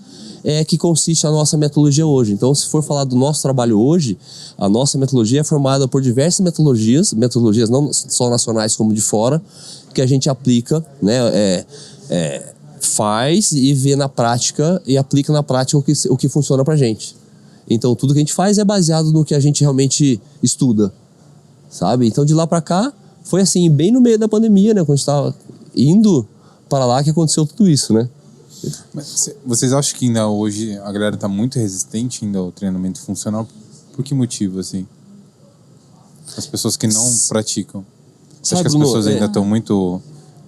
que consiste a nossa metodologia hoje. Então, se for falar do nosso trabalho hoje, a nossa metodologia é formada por diversas metodologias não só nacionais como de fora, que a gente aplica, né? Faz e vê na prática e aplica na prática o que funciona pra gente. Então, tudo que a gente faz é baseado no que a gente realmente estuda, sabe? Então, de lá pra cá, foi assim, bem no meio da pandemia, né? Quando a gente tava indo para lá que aconteceu tudo isso, né? Mas vocês acham que ainda hoje a galera tá muito resistente ainda ao treinamento funcional? Por que motivo, assim? As pessoas que não praticam. Você acha que as pessoas ainda estão muito... Vou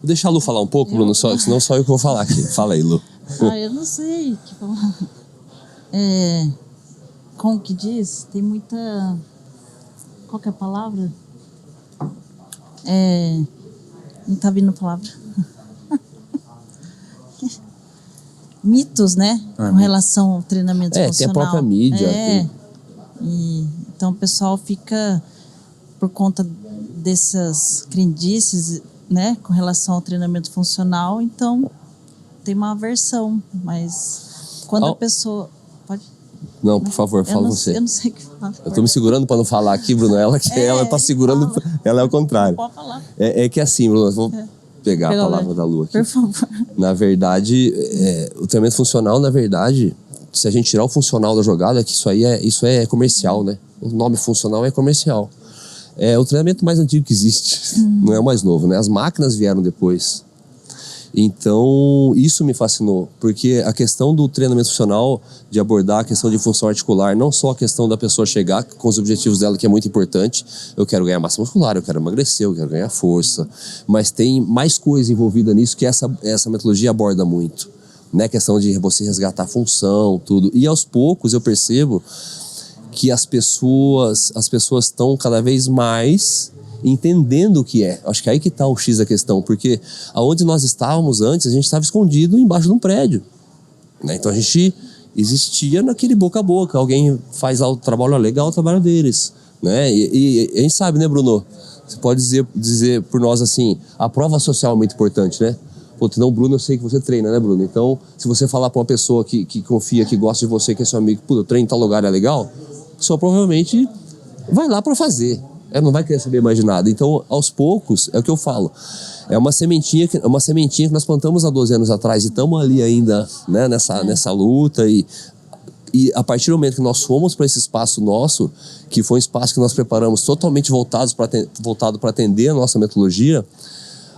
deixar a Lu falar um pouco, Bruno, senão só eu que vou falar aqui. Fala aí, Lu. Eu não sei o que falar. Como que diz? Tem muita... Qual que é a palavra? Não tá vindo a palavra. Mitos, né? Com relação ao treinamento funcional. Tem a própria mídia. Então o pessoal fica, por conta dessas crendices, né? Com relação ao treinamento funcional, então tem uma aversão. Mas quando a pessoa... Pode... Não, por favor, fala você. Eu não sei o que falar. Eu tô me segurando para não falar aqui, Bruno. Ela tá segurando, ela é o contrário. Pode falar. É que assim, Bruno, vou pegar a palavra da Lu aqui. Por favor. Na verdade, o treinamento funcional, na verdade, se a gente tirar o funcional da jogada, que isso é comercial, né? O nome funcional é comercial. É o treinamento mais antigo que existe, não é o mais novo, né? As máquinas vieram depois. Então, isso me fascinou, porque a questão do treinamento funcional, de abordar a questão de função articular, não só a questão da pessoa chegar com os objetivos dela, que é muito importante, eu quero ganhar massa muscular, eu quero emagrecer, eu quero ganhar força, mas tem mais coisa envolvida nisso que essa metodologia aborda muito, né? A questão de você resgatar a função, tudo. E aos poucos eu percebo que as pessoas estão cada vez mais entendendo o que é. Acho que aí que está o X da questão, porque aonde nós estávamos antes, a gente estava escondido embaixo de um prédio, né? Então a gente existia naquele boca a boca, alguém faz lá o trabalho legal, o trabalho deles, né? E a gente sabe, né, Bruno? Você pode dizer por nós assim, a prova social é muito importante, né? Pô, não, Bruno, eu sei que você treina, né, Bruno? Então, se você falar para uma pessoa que confia, que gosta de você, que é seu amigo, pô, eu treino em tal lugar, é legal, só provavelmente vai lá para fazer. Ela não vai querer saber mais de nada. Então, aos poucos, é o que eu falo. É uma sementinha que nós plantamos há 12 anos atrás e estamos ali ainda, né, nessa luta. E E a partir do momento que nós fomos para esse espaço nosso, que foi um espaço que nós preparamos totalmente voltado para atender a nossa metodologia,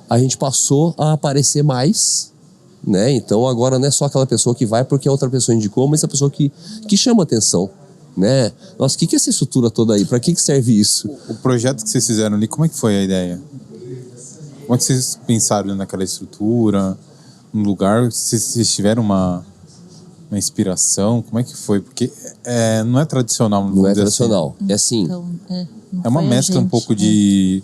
a gente passou a aparecer mais, né? Então agora não é só aquela pessoa que vai porque a outra pessoa indicou, mas a pessoa que chama atenção, né? Nossa, o que é essa estrutura toda aí? Para que serve isso? O projeto que vocês fizeram ali, como é que foi a ideia? Como é que vocês pensaram naquela estrutura, no lugar? Vocês tiveram uma inspiração? Como é que foi? Porque não é tradicional. Não é tradicional. É assim. Então, não É uma foi a mescla um gente, pouco de...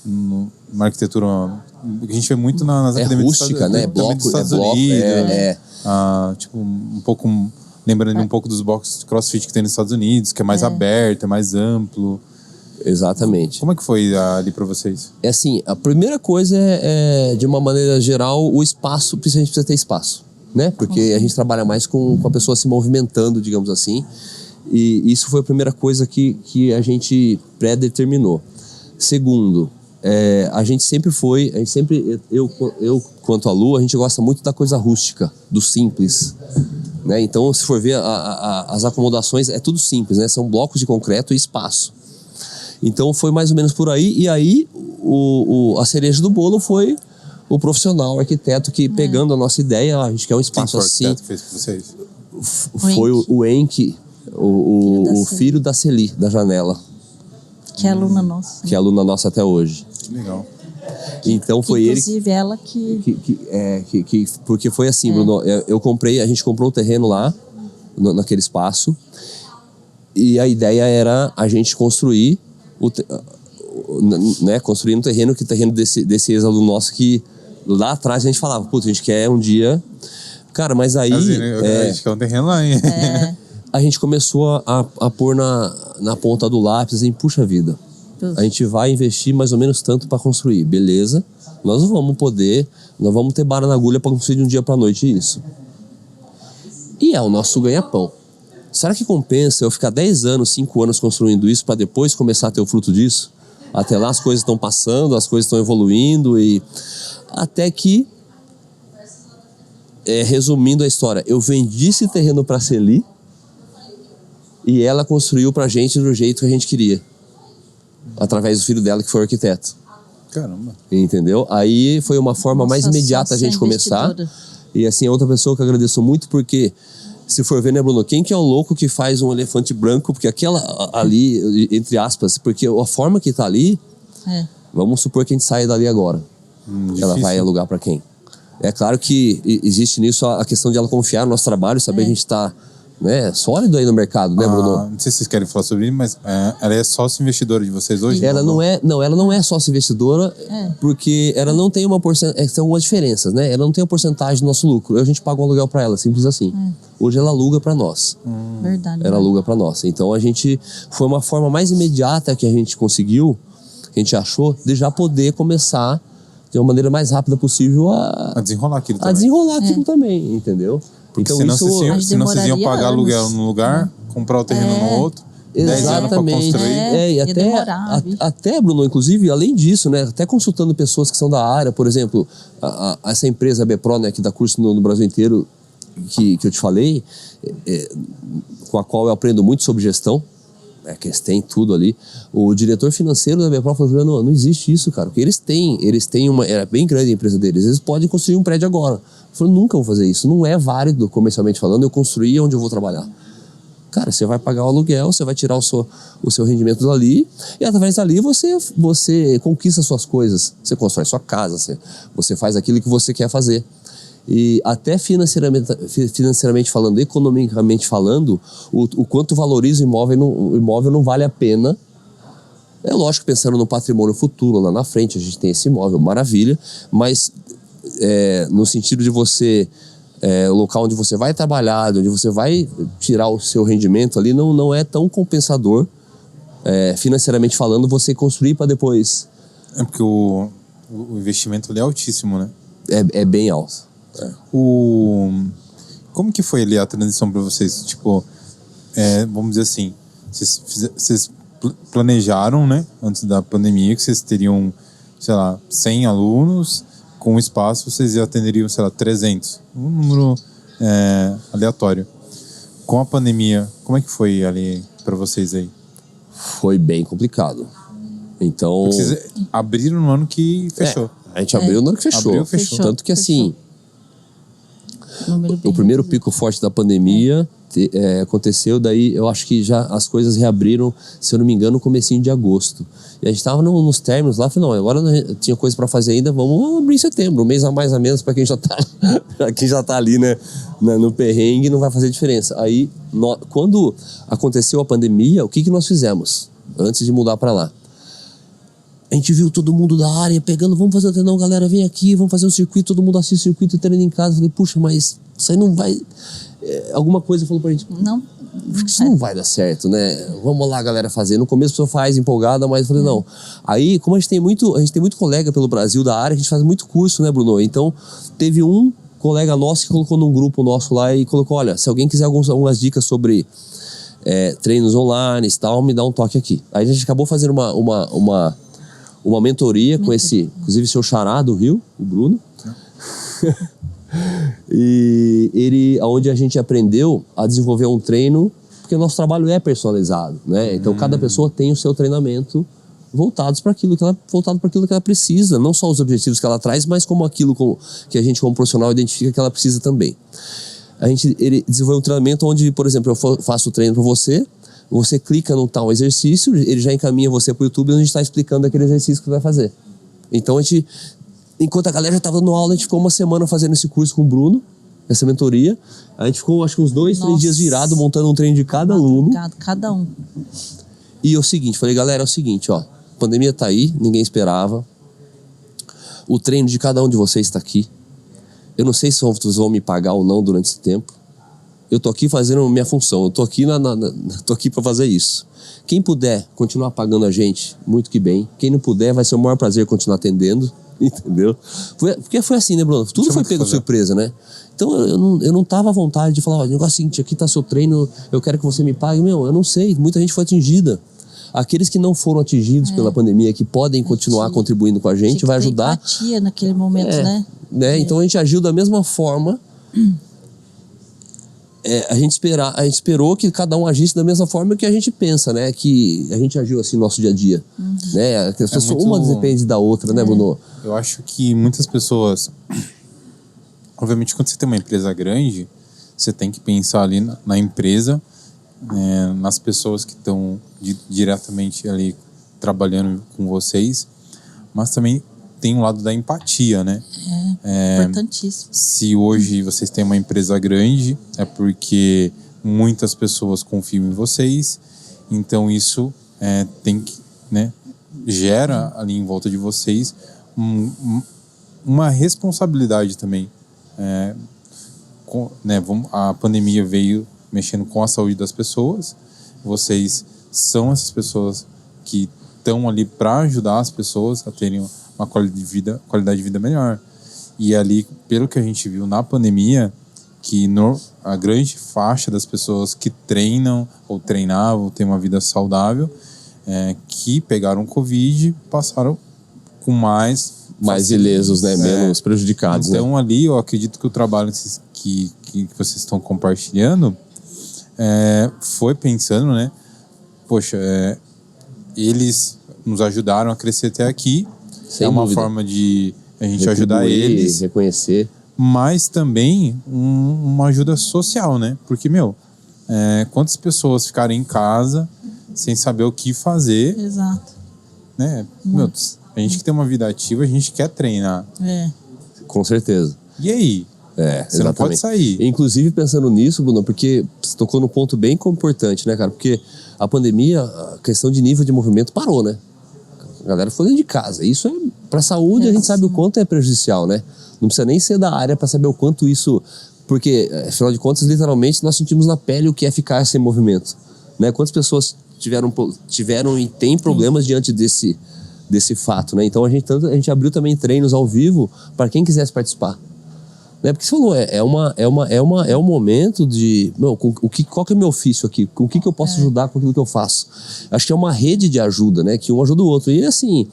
Uma arquitetura... A gente vê muito nas academias rústica, né? Também dos Estados Unidos. Tipo, um pouco... Lembrando um pouco dos boxes de CrossFit que tem nos Estados Unidos, que é mais aberto, é mais amplo. Exatamente. Como é que foi ali para vocês? É assim, a primeira coisa de uma maneira geral, o espaço, a gente precisa ter espaço, né? Porque a gente trabalha mais com a pessoa se movimentando, digamos assim. E isso foi a primeira coisa que a gente pré-determinou. Segundo, a gente sempre, eu quanto a Lu, a gente gosta muito da coisa rústica, do simples, né? Então, se for ver as acomodações, é tudo simples, né? São blocos de concreto e espaço. Então, foi mais ou menos por aí. E aí, a cereja do bolo foi o profissional, o arquiteto, que pegando a nossa ideia, a gente quer um espaço assim. Quem foi o arquiteto que fez com vocês? Foi o Enki, o filho da Celi, da Janela. Que é aluna nossa. Que é aluna nossa até hoje. Que legal. Então foi Inclusive ela que... porque foi assim, Bruno, a gente comprou um terreno lá, naquele espaço, e a ideia era a gente construir construir um terreno, desse ex-aluno nosso, que lá atrás a gente falava, putz, a gente quer um dia... Cara, mas aí... a gente quer um terreno lá, hein? A gente começou a pôr na ponta do lápis, assim, puxa vida, a gente vai investir mais ou menos tanto para construir, beleza? Nós não vamos ter bala na agulha para construir de um dia para noite isso. E é o nosso ganha-pão. Será que compensa eu ficar 10 anos, 5 anos construindo isso para depois começar a ter o fruto disso? Até lá as coisas estão passando, as coisas estão evoluindo e até que, resumindo a história, eu vendi esse terreno para a Celi e ela construiu pra gente do jeito que a gente queria. Através do filho dela, que foi o arquiteto. Caramba. Entendeu? Aí foi uma forma mais imediata a gente começar. E assim, a outra pessoa que eu agradeço muito, porque se for ver, né, Bruno? Quem que é o louco que faz um elefante branco? Porque aquela ali, entre aspas, porque a forma que tá ali, vamos supor que a gente saia dali agora. Ela vai alugar pra quem? É claro que existe nisso a questão de ela confiar no nosso trabalho, saber que a gente tá... sólido aí no mercado, né, Bruno? Não sei se vocês querem falar sobre isso, mas ela é sócio investidora de vocês hoje? Ela não é sócio investidora, porque ela não tem uma porcentagem, tem algumas diferenças, né? Ela não tem uma porcentagem do nosso lucro. A gente paga um aluguel para ela, simples assim. Hoje ela aluga para nós. Verdade. Ela aluga para nós. Então foi uma forma mais imediata que a gente conseguiu, que a gente achou, de já poder começar de uma maneira mais rápida possível a desenrolar aquilo também. A desenrolar aquilo também, entendeu? Porque então, senão vocês iam pagar aluguel num lugar, comprar o terreno no outro, 10 anos para construir. E até, Bruno, inclusive, além disso, né, até consultando pessoas que são da área, por exemplo, essa empresa BPRO, né, que dá curso no Brasil inteiro, que eu te falei, com a qual eu aprendo muito sobre gestão, que eles têm tudo ali. O diretor financeiro da BPRO falou, Juliano, não existe isso, cara, porque eles têm uma... Era bem grande a empresa deles, eles podem construir um prédio agora. Eu falei, nunca vou fazer isso, não é válido, comercialmente falando, eu construir onde eu vou trabalhar. Cara, você vai pagar o aluguel, você vai tirar o seu rendimento dali, e através dali você conquista suas coisas, você constrói sua casa, você faz aquilo que você quer fazer. E até financeiramente falando, economicamente falando, o quanto valoriza o imóvel não vale a pena. É lógico, pensando no patrimônio futuro, lá na frente, a gente tem esse imóvel, maravilha, mas no sentido de você, o local onde você vai trabalhar, onde você vai tirar o seu rendimento ali, não é tão compensador, financeiramente falando, você construir para depois. É porque o investimento ali é altíssimo, né? É bem alto. Como que foi ali a transição para vocês? Tipo, vamos dizer assim, vocês planejaram, né, antes da pandemia, que vocês teriam, sei lá, 100 alunos, com um espaço vocês atenderiam, sei lá, 300, um número aleatório. com a pandemia, como é que foi ali para vocês aí? Foi bem complicado. Então... Porque vocês abriram no ano que fechou. A gente abriu no ano que fechou. Abriu, fechou. Tanto que assim, Número bem o primeiro reduzido. pico forte da pandemia aconteceu, daí eu acho que já as coisas reabriram, se eu não me engano, no comecinho de agosto. E a gente tava nos términos lá, falei, não, agora tinha coisa para fazer ainda, vamos abrir em setembro, um mês a mais a menos para quem já tá, quem já tá ali, né, no perrengue, não vai fazer diferença. Aí, quando aconteceu a pandemia, o que nós fizemos antes de mudar para lá? A gente viu todo mundo da área pegando, vamos fazer o treinão, galera, vem aqui, vamos fazer um circuito, todo mundo assiste o circuito e treina em casa. Eu falei, puxa, mas isso aí não vai... alguma coisa falou pra gente, Não. isso não vai dar certo, né? Vamos lá, galera, fazer. No começo a pessoa faz empolgada, mas eu falei, não. Aí, como a gente tem muito colega pelo Brasil da área, a gente faz muito curso, né, Bruno? Então, teve um colega nosso que colocou num grupo nosso lá e colocou, olha, se alguém quiser algumas dicas sobre treinos online e tal, me dá um toque aqui. Aí a gente acabou fazendo uma mentoria com esse, inclusive, seu xará do Rio, o Bruno. E ele, onde a gente aprendeu a desenvolver um treino, porque o nosso trabalho é personalizado, né? Então cada pessoa tem o seu treinamento voltado para aquilo que ela precisa, não só os objetivos que ela traz, mas como aquilo que a gente como profissional identifica que ela precisa também. Ele desenvolveu um treinamento onde, por exemplo, eu faço o treino para você clica no tal exercício, ele já encaminha você para o YouTube, onde a gente está explicando aquele exercício que você vai fazer. Então enquanto a galera já estava dando aula, a gente ficou uma semana fazendo esse curso com o Bruno, essa mentoria. A gente ficou, acho que uns 2-3 dias virado, montando um treino de cada aluno. Cada um. E é o seguinte, falei, galera, é o seguinte, ó, a pandemia tá aí, ninguém esperava. O treino de cada um de vocês está aqui. Eu não sei se vocês vão me pagar ou não durante esse tempo. Eu tô aqui fazendo a minha função, eu tô aqui tô aqui para fazer isso. Quem puder continuar pagando a gente, muito que bem. Quem não puder, vai ser o maior prazer continuar atendendo, entendeu? Porque foi assim, né, Bruno? Tudo foi pego de surpresa, né? Então eu não tava à vontade de falar, ó, negócio seguinte, aqui tá seu treino, eu quero que você me pague. Meu, eu não sei, muita gente foi atingida. Aqueles que não foram atingidos pela pandemia, que podem continuar contribuindo com a gente, vai ajudar. Empatia naquele momento, né? Então a gente agiu da mesma forma. A gente esperou que cada um agisse da mesma forma que a gente pensa, né? Que a gente agiu assim no nosso dia a dia. Né? Que as pessoas, uma depende da outra, né, Bruno? Eu acho que muitas pessoas... Obviamente, quando você tem uma empresa grande, você tem que pensar ali na empresa, nas pessoas que estão diretamente ali trabalhando com vocês, mas também tem um lado da empatia, né? Importantíssimo. Se hoje vocês têm uma empresa grande, é porque muitas pessoas confiam em vocês, então isso tem que, né, gera ali em volta de vocês uma responsabilidade também. A pandemia veio mexendo com a saúde das pessoas, vocês são essas pessoas que estão ali para ajudar as pessoas a terem uma qualidade de vida melhor. E ali, pelo que a gente viu na pandemia, que a grande faixa das pessoas que treinam ou treinavam, têm uma vida saudável, que pegaram Covid, passaram com mais ilesos, né? Menos prejudicados. Então, né? Ali, eu acredito que o trabalho que vocês estão compartilhando foi pensando, né? Poxa, eles nos ajudaram a crescer até aqui. Sem uma dúvida. Forma de a gente ajudar eles. Reconhecer. Mas também uma ajuda social, né? Porque, quantas pessoas ficaram em casa sem saber o que fazer. Exato. Né? A gente que tem uma vida ativa, a gente quer treinar. Com certeza. E aí? Você não pode sair. Inclusive, pensando nisso, Bruno, porque você tocou num ponto bem importante, né, cara? Porque a pandemia, a questão de nível de movimento parou, né? A galera foi dentro de casa. Isso pra saúde, a gente sabe o quanto é prejudicial, né? Não precisa nem ser da área para saber o quanto isso... Porque, afinal de contas, literalmente, nós sentimos na pele o que é ficar sem movimento. Né? Quantas pessoas tiveram e têm problemas diante desse fato, né? Então, a gente abriu também treinos ao vivo para quem quisesse participar. Né? Porque você falou, é um momento de... qual que é o meu ofício aqui? Com o que eu posso ajudar com aquilo que eu faço? Acho que é uma rede de ajuda, né? Que um ajuda o outro. E assim...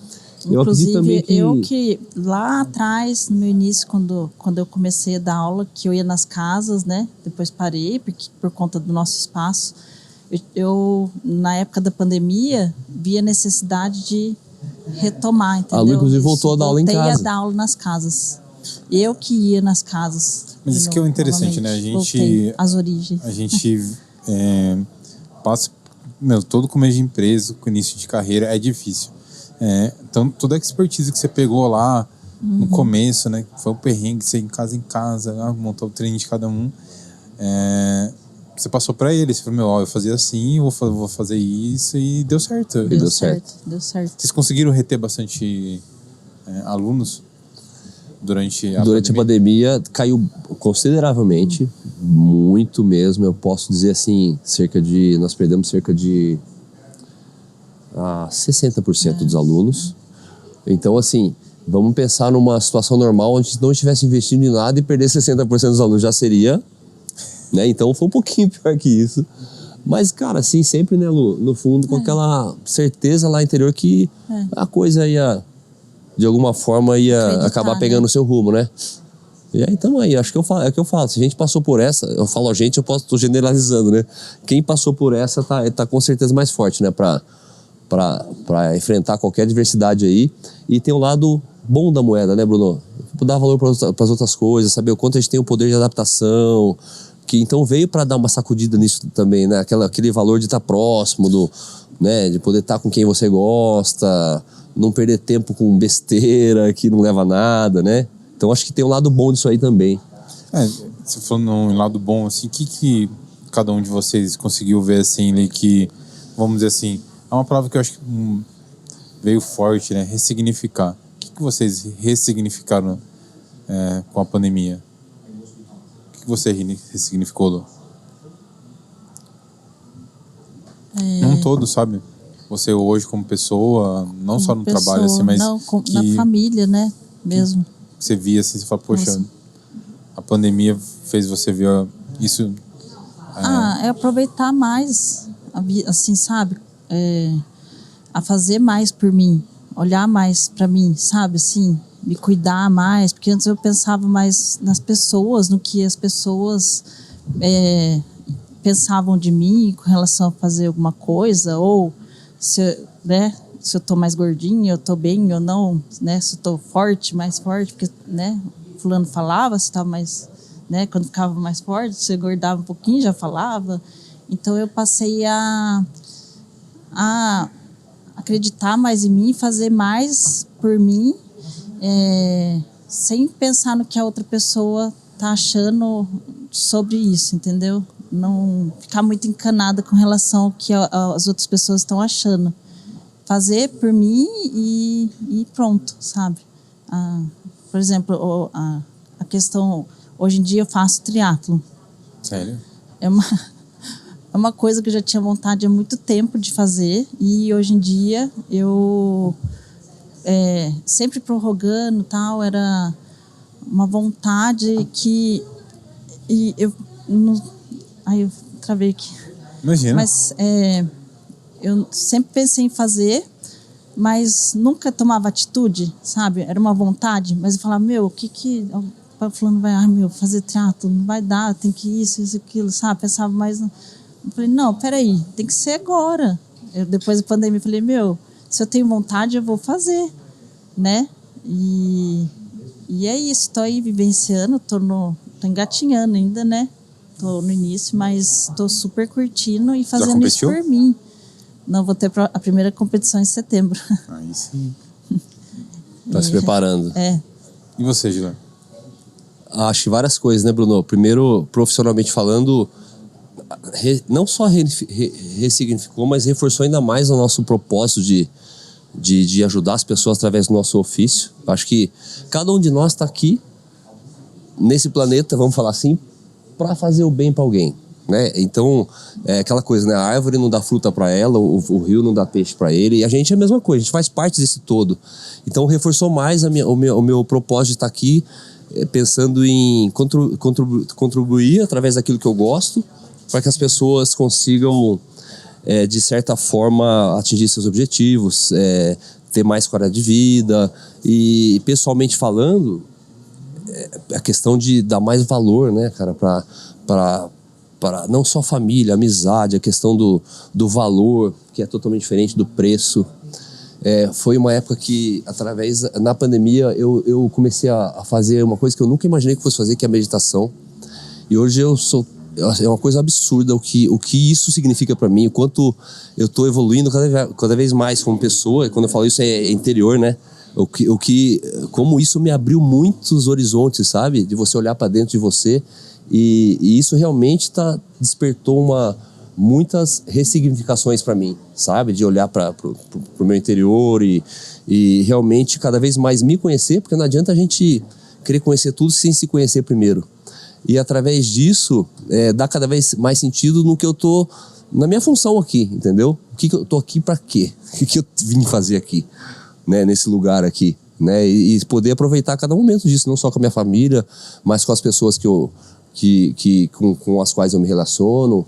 Eu acredito também Inclusive, eu que lá atrás, no meu início, quando eu comecei a dar aula, que eu ia nas casas, né? Depois parei, por conta do nosso espaço. Eu, na época da pandemia, vi a necessidade de retomar, entendeu? A Lu, inclusive, voltou a dar aula em casa. Voltei a dar aula nas casas. Eu que ia nas casas. Mas isso que é o interessante, né? Voltei às origens. A gente passa... todo começo de empresa, com início de carreira, é difícil. Então, toda a expertise que você pegou lá no começo, né? Foi um perrengue, você em casa, montar o treino de cada um. Você passou pra ele, você falou, eu fazia assim, vou fazer isso, e deu certo. Deu certo. Vocês conseguiram reter bastante alunos durante a pandemia? Caiu consideravelmente, muito mesmo. Eu posso dizer assim, nós perdemos cerca de 60% dos alunos. Então, assim, vamos pensar numa situação normal onde a gente não estivesse investindo em nada e perder 60% dos alunos já seria, né? Então foi um pouquinho pior que isso. Mas, cara, assim, sempre, né, Lu, no fundo, com aquela certeza lá interior que a coisa ia, de alguma forma, acabar pegando o seu rumo, né? E aí, então, acho que é o que eu falo. Se a gente passou por essa, eu falo a gente, tô generalizando, né? Quem passou por essa tá com certeza mais forte, né? Pra enfrentar qualquer adversidade aí. E tem um lado bom da moeda, né, Bruno? Dar valor para as outras coisas, saber o quanto a gente tem o poder de adaptação, que então veio para dar uma sacudida nisso também, né? Aquele valor de estar próximo, né? De poder estar com quem você gosta, não perder tempo com besteira que não leva a nada, né? Então acho que tem um lado bom disso aí também. Você falou num lado bom, assim, que cada um de vocês conseguiu ver, assim, que, vamos dizer assim, é uma palavra que eu acho que veio forte, né? Ressignificar. O que vocês ressignificaram com a pandemia? O que você ressignificou, Lu? Num todo, sabe? Você hoje como pessoa, não só no trabalho, assim, mas... Não, na família, né? Mesmo. Você via assim, você fala, poxa, a pandemia fez você ver isso... É aproveitar mais, assim, sabe? A fazer mais por mim, olhar mais pra mim, sabe? Assim, me cuidar mais, porque antes eu pensava mais nas pessoas, no que as pessoas pensavam de mim com relação a fazer alguma coisa, ou se eu tô mais gordinha, eu tô bem ou não, né? Se eu tô mais forte, porque, né? Fulano falava, se tava mais, né? Quando ficava mais forte, se eu engordava um pouquinho, já falava. Então eu passei a acreditar mais em mim, fazer mais por mim, sem pensar no que a outra pessoa tá achando sobre isso, entendeu? Não ficar muito encanada com relação ao que as outras pessoas estão achando. Fazer por mim e pronto, sabe? Por exemplo, a questão... Hoje em dia eu faço triatlo. Sério? É uma coisa que eu já tinha vontade há muito tempo de fazer, e hoje em dia eu sempre prorrogando, tal, era uma vontade que eu travei aqui. Imagina. Mas eu sempre pensei em fazer, mas nunca tomava atitude, sabe? Era uma vontade, mas eu falava, o que falando fazer triatlo não vai dar, tem que isso, aquilo, sabe? Pensava mais... Eu falei, não, peraí, tem que ser agora. Depois da pandemia, eu falei, se eu tenho vontade, eu vou fazer, né? E é isso, tô aí vivenciando, tô engatinhando ainda, né? Tô no início, mas tô super curtindo e fazendo isso por mim. Não, vou ter a primeira competição em setembro. Aí sim. Tá se preparando. E você, Gilberto? Acho que várias coisas, né, Bruno? Primeiro, profissionalmente falando, não só ressignificou, mas reforçou ainda mais o nosso propósito de ajudar as pessoas através do nosso ofício. Acho que cada um de nós está aqui, nesse planeta, vamos falar assim, para fazer o bem para alguém, né? Então, é aquela coisa, né? A árvore não dá fruta para ela, o rio não dá peixe para ele, e a gente é a mesma coisa, a gente faz parte desse todo. Então, reforçou mais o meu propósito de estar aqui, pensando em contribuir através daquilo que eu gosto, para que as pessoas consigam, de certa forma, atingir seus objetivos, ter mais qualidade de vida. E pessoalmente falando, a questão de dar mais valor, né, cara, para não só família, amizade, a questão do valor, que é totalmente diferente do preço. Foi uma época que, na pandemia, eu comecei a fazer uma coisa que eu nunca imaginei que fosse fazer, que é a meditação. E hoje é uma coisa absurda o que isso significa para mim, o quanto eu tô evoluindo cada vez mais como pessoa. E quando eu falo isso é interior, né? Como isso me abriu muitos horizontes, sabe? De você olhar para dentro de você. E isso realmente despertou muitas ressignificações para mim, sabe? De olhar para o meu interior e realmente cada vez mais me conhecer, porque não adianta a gente querer conhecer tudo sem se conhecer primeiro. E através disso, dá cada vez mais sentido no que eu tô, na minha função aqui, entendeu? O que eu tô aqui para quê? O que eu vim fazer aqui, né? Nesse lugar aqui, né? E poder aproveitar cada momento disso, não só com a minha família, mas com as pessoas com as quais eu me relaciono.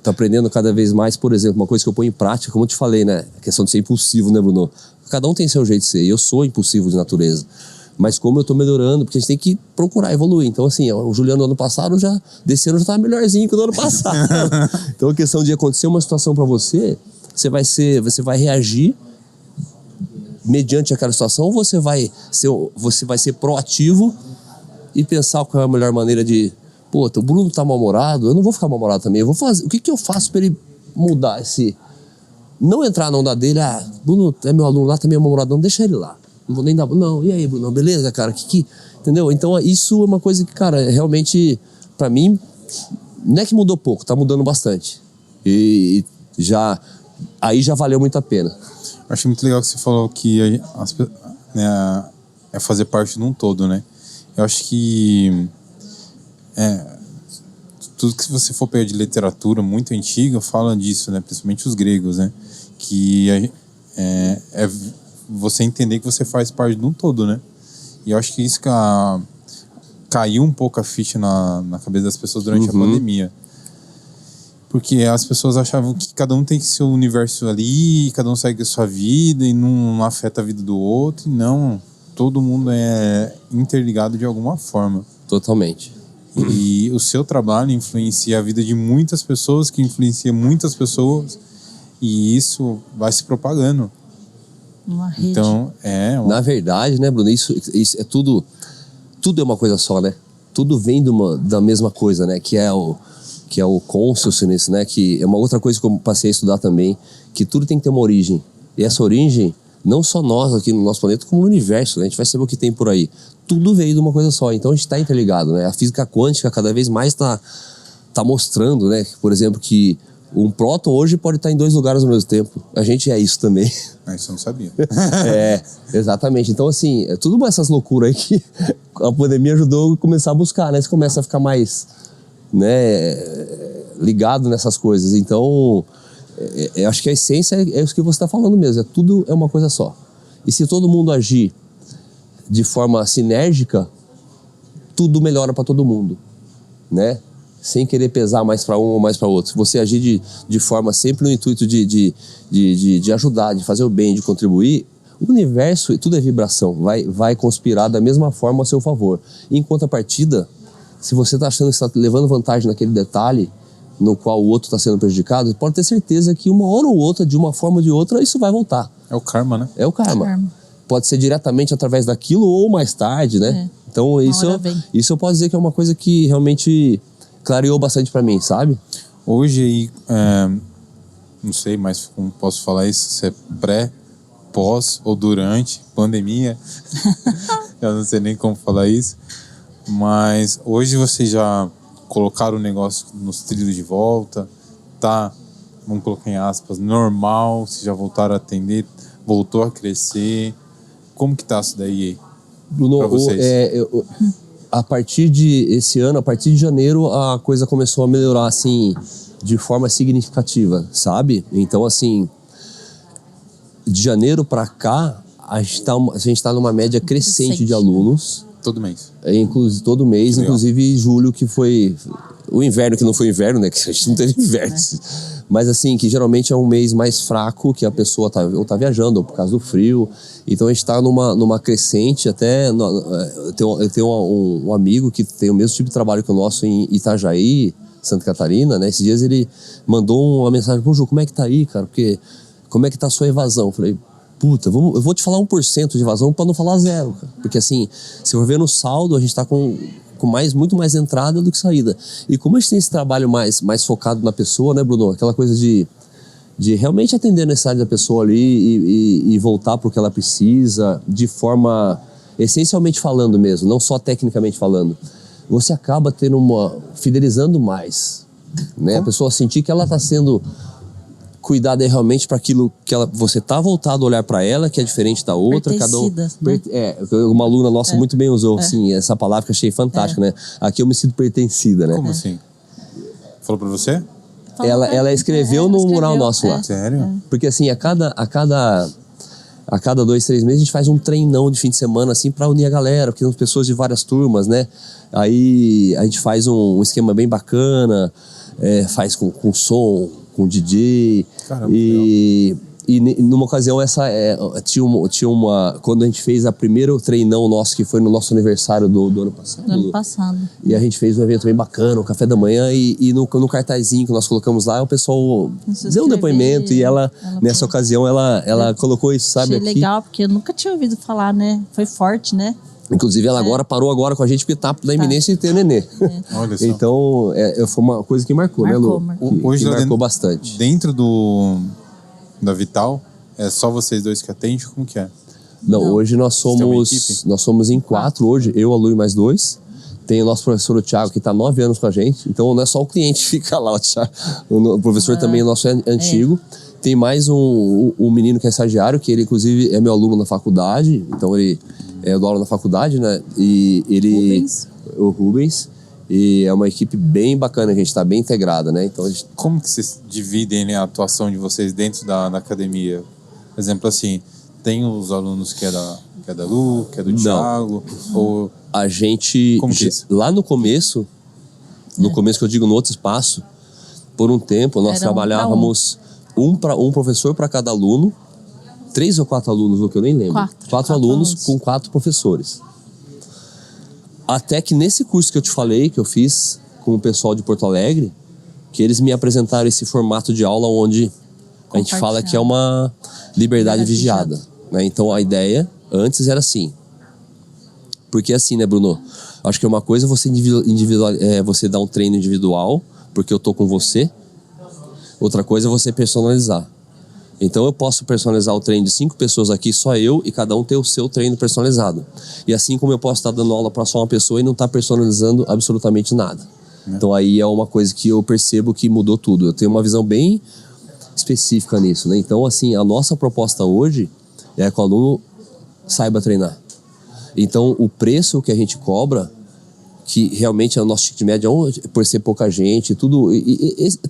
Tô aprendendo cada vez mais, por exemplo, uma coisa que eu ponho em prática, como eu te falei, né? A questão de ser impulsivo, né, Bruno? Cada um tem seu jeito de ser, eu sou impulsivo de natureza. Mas como eu tô melhorando, porque a gente tem que procurar evoluir. Então, assim, o Juliano ano passado, desse ano já tava melhorzinho que o ano passado. Então, a questão de acontecer uma situação para você vai reagir mediante aquela situação, ou você vai ser proativo e pensar qual é a melhor maneira de... Pô, o Bruno tá mal-humorado, eu não vou ficar mal-humorado também. Eu vou fazer... O que eu faço para ele mudar esse... Não entrar na onda dele, Bruno é meu aluno lá, também é mal-humorado, não, deixa ele lá. Não vou nem dar... Não, e aí, Bruno, beleza, cara? Entendeu? Então, isso é uma coisa que, cara, realmente, pra mim, não é que mudou pouco, tá mudando bastante. E aí já valeu muito a pena. Achei muito legal que você falou que é fazer parte de um todo, né? Eu acho que tudo que você for pegar de literatura muito antiga fala disso, né? Principalmente os gregos, né? Que é você entender que você faz parte de um todo, né? E eu acho que isso caiu um pouco a ficha na cabeça das pessoas durante a pandemia. Porque as pessoas achavam que cada um tem que ser o universo ali, cada um segue a sua vida e não afeta a vida do outro. E não, todo mundo é interligado de alguma forma. Totalmente. E o seu trabalho influencia a vida de muitas pessoas, que influencia muitas pessoas, e isso vai se propagando. Uma rede. Então, Na verdade, né, Bruno, isso é tudo é uma coisa só, né? Tudo vem da mesma coisa, né? Que é o consciousness, né? Que é uma outra coisa que eu passei a estudar também, que tudo tem que ter uma origem. E essa origem, não só nós aqui no nosso planeta, como no universo, né? A gente vai saber o que tem por aí. Tudo veio de uma coisa só, então a gente está interligado, né? A física quântica cada vez mais tá mostrando, né? Por exemplo, que um próton hoje pode estar em 2 lugares ao mesmo tempo. A gente é isso também. Isso eu não sabia. Exatamente. Então, assim, tudo essas loucuras aí que a pandemia ajudou a começar a buscar, né? Você começa a ficar mais, né, ligado nessas coisas. Então, eu acho que a essência é isso que você está falando mesmo. Tudo é uma coisa só. E se todo mundo agir de forma sinérgica, tudo melhora para todo mundo, né? Sem querer pesar mais para um ou mais para outro. Se você agir de forma sempre no intuito de ajudar, de fazer o bem, de contribuir, o universo, tudo é vibração, vai conspirar da mesma forma a seu favor. E em contrapartida, se você está achando que está levando vantagem naquele detalhe no qual o outro está sendo prejudicado, pode ter certeza que uma hora ou outra, de uma forma ou de outra, isso vai voltar. É o karma, né? É o karma. Pode ser diretamente através daquilo ou mais tarde, né? Então isso eu posso dizer que é uma coisa que realmente clareou bastante pra mim, sabe? Hoje aí, não sei mais como posso falar isso, se é pré, pós ou durante pandemia. Eu não sei nem como falar isso. Mas hoje vocês já colocaram o negócio nos trilhos de volta, tá, vamos colocar em aspas, normal, vocês já voltaram a atender, voltou a crescer. Como que tá isso daí, Bruno, pra vocês? A partir de esse ano, a partir de janeiro, a coisa começou a melhorar, assim, de forma significativa, sabe? Então, assim, de janeiro para cá, a gente tá numa média crescente de alunos. Todo mês. Todo mês, inclusive julho, que foi o inverno, que não foi inverno, né? Que a gente não teve inverno. Mas assim, que geralmente é um mês mais fraco, que a pessoa ou tá viajando, ou por causa do frio. Então a gente tá numa crescente, até eu tenho um amigo que tem o mesmo tipo de trabalho que o nosso em Itajaí, Santa Catarina, né? Esses dias ele mandou uma mensagem: pô, Ju, como é que tá aí, cara? Porque como é que tá a sua evasão? Eu falei: puta, eu vou te falar 1% de evasão para não falar 0, cara. Porque assim, se for ver no saldo, a gente tá com muito mais entrada do que saída. E como a gente tem esse trabalho mais focado na pessoa, né, Bruno? Aquela coisa de realmente atender a necessidade da pessoa ali e voltar para o que ela precisa, de forma essencialmente falando mesmo, não só tecnicamente falando. Você acaba fidelizando mais, né? A pessoa sentir que ela está sendo cuidada realmente para aquilo que você tá voltado a olhar para ela, que é diferente da outra. Cada um, né? uma aluna nossa muito bem usou assim, essa palavra que eu achei fantástica, né? Aqui eu me sinto pertencida, né? Como assim? Falou para você? Ela escreveu no mural nosso lá. Sério? Porque assim, a cada 2, 3 meses a gente faz um treinão de fim de semana assim para unir a galera, porque são pessoas de várias turmas, né? Aí a gente faz um esquema bem bacana, faz com som, com DJ. Caramba, e numa ocasião tinha uma quando a gente fez a primeiro treinão nosso, que foi no nosso aniversário do ano passado. Do ano passado. E a gente fez um evento bem bacana, um café da manhã, e no cartazinho que nós colocamos lá, o pessoal deu um depoimento, e ela nessa ocasião, ela colocou isso, sabe? Achei aqui. legal, porque eu nunca tinha ouvido falar, né? Foi forte, né? Inclusive, ela parou agora com a gente, porque tá da iminência de ter nenê. Olha só. Então, foi uma coisa que marcou, né, Lu? Marcou. Hoje que lá marcou bastante. Dentro da Vital, é só vocês dois que atendem? Como que é? Não, hoje nós tem uma somos em 4 hoje, eu, a Lu e mais 2. Tem o nosso professor, o Thiago, que está 9 anos com a gente. Então não é só o cliente que fica lá, o Thiago. O professor também é nosso antigo. Tem mais um menino que é estagiário, que ele inclusive é meu aluno na faculdade. Então ele dou aula na faculdade, né? E ele... O Rubens. E é uma equipe bem bacana, a gente está bem integrada, né? Então Como que vocês dividem, né, a atuação de vocês dentro da academia? Por exemplo, assim, tem os alunos que é da Lu, que é do Thiago, ou... A gente, Como que é isso? lá no começo que eu digo no outro espaço, por um tempo nós trabalhávamos um professor para cada aluno, 3 ou 4 alunos, o que eu nem lembro. 4 alunos com 4 professores. Até que nesse curso que eu te falei, que eu fiz com o pessoal de Porto Alegre, que eles me apresentaram esse formato de aula onde a gente fala que é uma liberdade vigiada, né? Então a ideia antes era assim. Porque assim, né, Bruno? Acho que é uma coisa você você dar um treino individual, porque eu tô com você. Outra coisa é você personalizar. Então eu posso personalizar o treino de 5 pessoas aqui, só eu, e cada um ter o seu treino personalizado. E assim como eu posso estar dando aula para só uma pessoa e não estar personalizando absolutamente nada. Então aí é uma coisa que eu percebo que mudou tudo. Eu tenho uma visão bem específica nisso, né? Então assim, a nossa proposta hoje é que o aluno saiba treinar. Então o preço que a gente cobra, que realmente é o nosso ticket média, por ser pouca gente, tudo,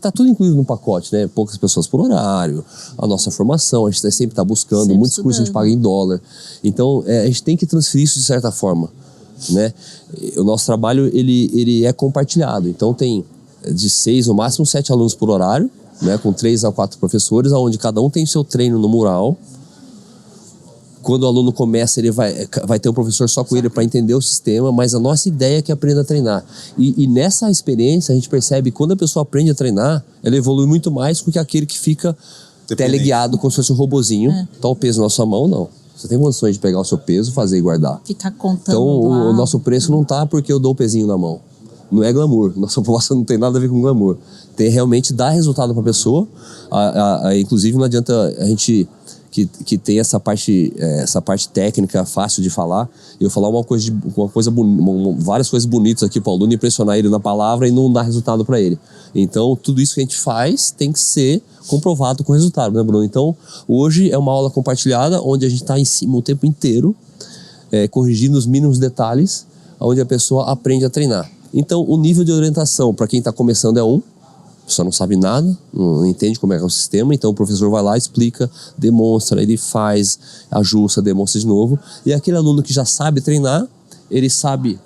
tá tudo incluído no pacote, né? Poucas pessoas por horário, a nossa formação, a gente sempre tá buscando, muitos cursos a gente paga em dólar. Então, a gente tem que transferir isso de certa forma, né? O nosso trabalho, ele é compartilhado. Então, tem de 6, no máximo 7 alunos por horário, né? Com 3 a 4 professores, onde cada um tem o seu treino no mural. Quando o aluno começa, ele vai ter um professor só com ele para entender o sistema, mas a nossa ideia é que aprenda a treinar. E nessa experiência, a gente percebe que quando a pessoa aprende a treinar, ela evolui muito mais do que aquele que fica teleguiado como se fosse um robozinho. Tá o peso na sua mão, não. Você tem condições de pegar o seu peso, fazer e guardar. Ficar contando. Então, o nosso preço não tá porque eu dou o pezinho na mão. Não é glamour. Nossa proposta não tem nada a ver com glamour. Tem realmente dar resultado para a pessoa. Inclusive, não adianta a gente... Que tem essa parte técnica fácil de falar, eu falar várias coisas bonitas aqui para o aluno, impressionar ele na palavra e não dar resultado para ele. Então, tudo isso que a gente faz tem que ser comprovado com resultado, né, Bruno? Então, hoje é uma aula compartilhada, onde a gente está em cima o tempo inteiro, corrigindo os mínimos detalhes, onde a pessoa aprende a treinar. Então, o nível de orientação para quem está começando é a pessoa não sabe nada, não entende como é que é o sistema, então o professor vai lá, explica, demonstra, ele faz, ajusta, demonstra de novo. E aquele aluno que já sabe treinar, ele sabe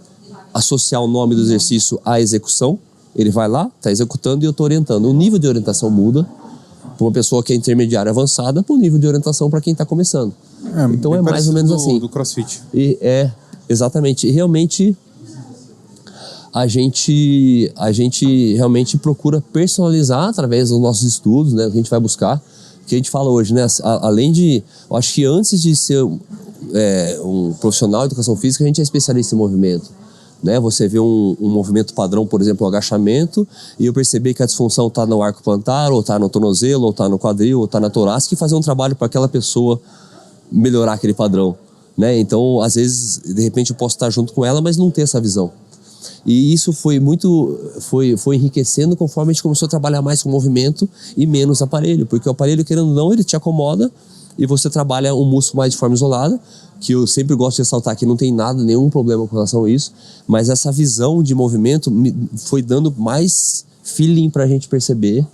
associar o nome do exercício à execução, Ele vai lá, está executando e eu estou orientando. O nível de orientação muda para uma pessoa que é intermediária avançada para o nível de orientação para quem está começando. Então é mais ou menos assim. Do CrossFit. E exatamente. E realmente a gente realmente procura personalizar através dos nossos estudos, né? A gente vai buscar, que a gente fala hoje, né? Além de, eu acho que antes de ser um profissional de educação física, a gente é especialista em movimento, né? Você vê um movimento padrão, por exemplo, um agachamento, e eu percebi que a disfunção está no arco plantar, ou está no tornozelo, ou está no quadril, ou está na torácica, e fazer um trabalho para aquela pessoa melhorar aquele padrão, né? Então, às vezes, de repente eu posso estar junto com ela, mas não ter essa visão. E isso foi enriquecendo conforme a gente começou a trabalhar mais com movimento e menos aparelho, porque o aparelho, querendo ou não, ele te acomoda e você trabalha o músculo mais de forma isolada, que eu sempre gosto de ressaltar que não tem nenhum problema com relação a isso, mas essa visão de movimento foi dando mais feeling pra gente perceber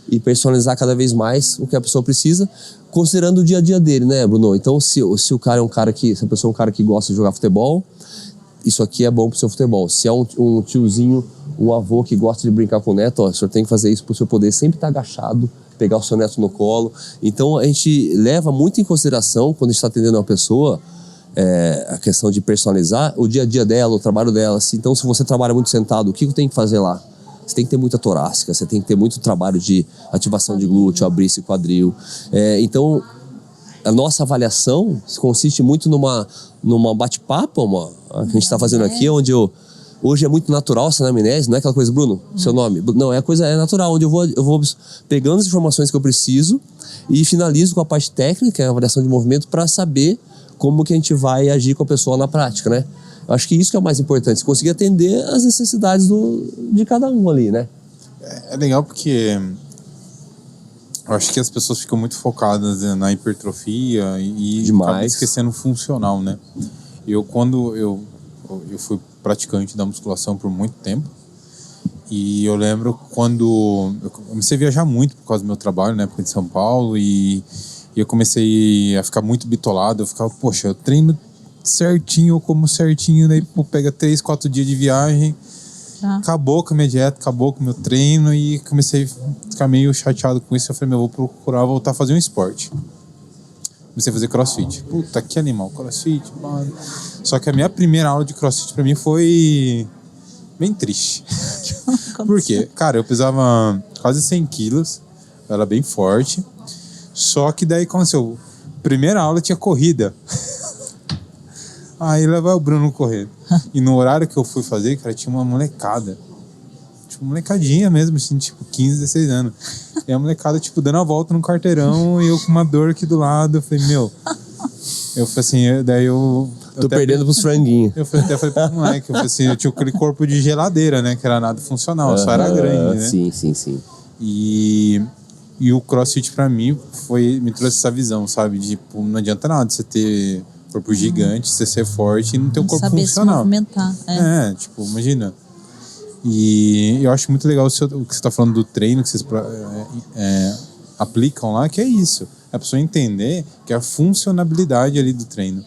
e personalizar cada vez mais o que a pessoa precisa, considerando o dia a dia dele, né, Bruno? Então, se a pessoa é um cara que gosta de jogar futebol, isso aqui é bom pro seu futebol. Se é um tiozinho, um avô que gosta de brincar com o neto, o senhor tem que fazer isso pro seu poder sempre estar agachado, pegar o seu neto no colo. Então a gente leva muito em consideração, quando a gente está atendendo uma pessoa, a questão de personalizar o dia a dia dela, o trabalho dela. Então, se você trabalha muito sentado, o que eu tenho que fazer lá? Você tem que ter muita torácica, você tem que ter muito trabalho de ativação de glúteo, abrir esse quadril. Então, a nossa avaliação consiste muito numa bate-papo, a gente está fazendo aqui, onde hoje é muito natural essa anamnese, não é aquela coisa, Bruno, seu nome? Não, é natural, onde eu vou pegando as informações que eu preciso e finalizo com a parte técnica, a avaliação de movimento, para saber como que a gente vai agir com a pessoa na prática, né? Eu acho que isso que é o mais importante, conseguir atender as necessidades de cada um ali, né? É legal porque eu acho que as pessoas ficam muito focadas na hipertrofia e acabam esquecendo o funcional, né? Quando eu fui praticante da musculação por muito tempo, e eu lembro quando eu comecei a viajar muito por causa do meu trabalho na época de São Paulo, e eu comecei a ficar muito bitolado. Eu ficava, poxa, eu treino certinho, eu como certinho, daí pega 3, 4 dias de viagem, acabou com a minha dieta, acabou com o meu treino, e comecei a ficar meio chateado com isso. Eu falei, vou procurar voltar a fazer um esporte. Comecei a fazer CrossFit. Puta, que animal, CrossFit, mano. Só que a minha primeira aula de CrossFit pra mim foi bem triste. Por quê? Cara, eu pesava quase 100 quilos, eu era bem forte, só que daí aconteceu, primeira aula tinha corrida. Aí levava o Bruno correr. E no horário que eu fui fazer, cara, tinha uma molecada. Tipo, molecadinha mesmo, assim, tipo, 15, 16 anos. E a molecada, tipo, dando a volta no quarteirão, e eu com uma dor aqui do lado. Eu falei, eu falei assim, daí eu... Tô perdendo pros franguinhos. Eu até falei pro moleque, eu falei assim, eu tinha aquele corpo de geladeira, né? Que era nada funcional, só era grande, né? Sim. E o CrossFit pra mim me trouxe essa visão, sabe? De, tipo, não adianta nada você ter corpo gigante, você ser forte e não ter um corpo saber funcional. Se movimentar. Tipo, imagina. E eu acho muito legal o que você tá falando do treino que vocês aplicam lá, que é isso. É a pessoa entender que é a funcionabilidade ali do treino.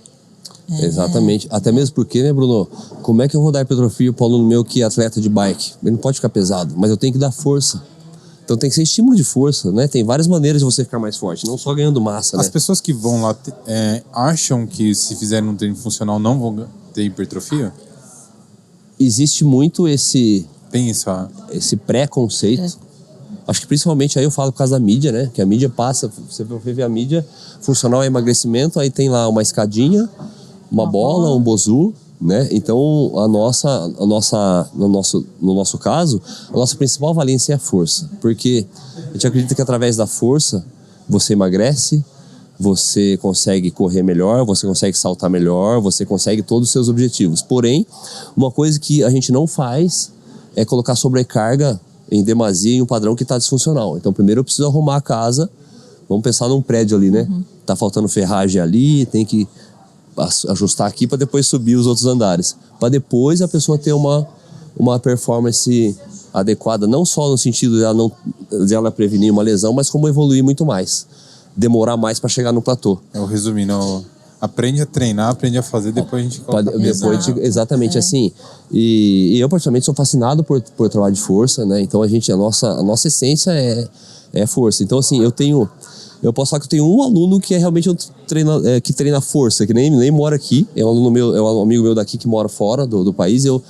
Exatamente. Até mesmo porque, né, Bruno? Como é que eu vou dar hipertrofia pro aluno meu que é atleta de bike? Ele não pode ficar pesado, mas eu tenho que dar força. Então tem que ser estímulo de força, né? Tem várias maneiras de você ficar mais forte, não só ganhando massa, né? As pessoas que vão lá acham que se fizerem um treino funcional não vão ter hipertrofia? Existe muito esse pré-conceito. Acho que principalmente aí eu falo por causa da mídia, né? Que a mídia passa, você vê a mídia, funcional é emagrecimento, aí tem lá uma escadinha, uma bola, um bozu, né? Então no nosso caso, a nossa principal valência é a força, porque a gente acredita que através da força você emagrece, você consegue correr melhor, você consegue saltar melhor, você consegue todos os seus objetivos. Porém, uma coisa que a gente não faz é colocar sobrecarga em demasia em um padrão que está disfuncional. Então primeiro eu preciso arrumar a casa, vamos pensar num prédio ali, né? Tá faltando ferragem ali, tem que ajustar aqui para depois subir os outros andares, para depois a pessoa ter uma performance adequada, não só no sentido de ela prevenir uma lesão, mas como evoluir muito mais, demorar mais para chegar no platô. Resumindo, aprende a treinar, aprende a fazer, depois a gente coloca exatamente assim. E eu, particularmente, sou fascinado por trabalho de força, né? Então, a nossa essência é força. Então, assim, eu posso falar que eu tenho um aluno que é realmente que treina força, que nem mora aqui. É um aluno meu, é um amigo meu daqui que mora fora do país. Eu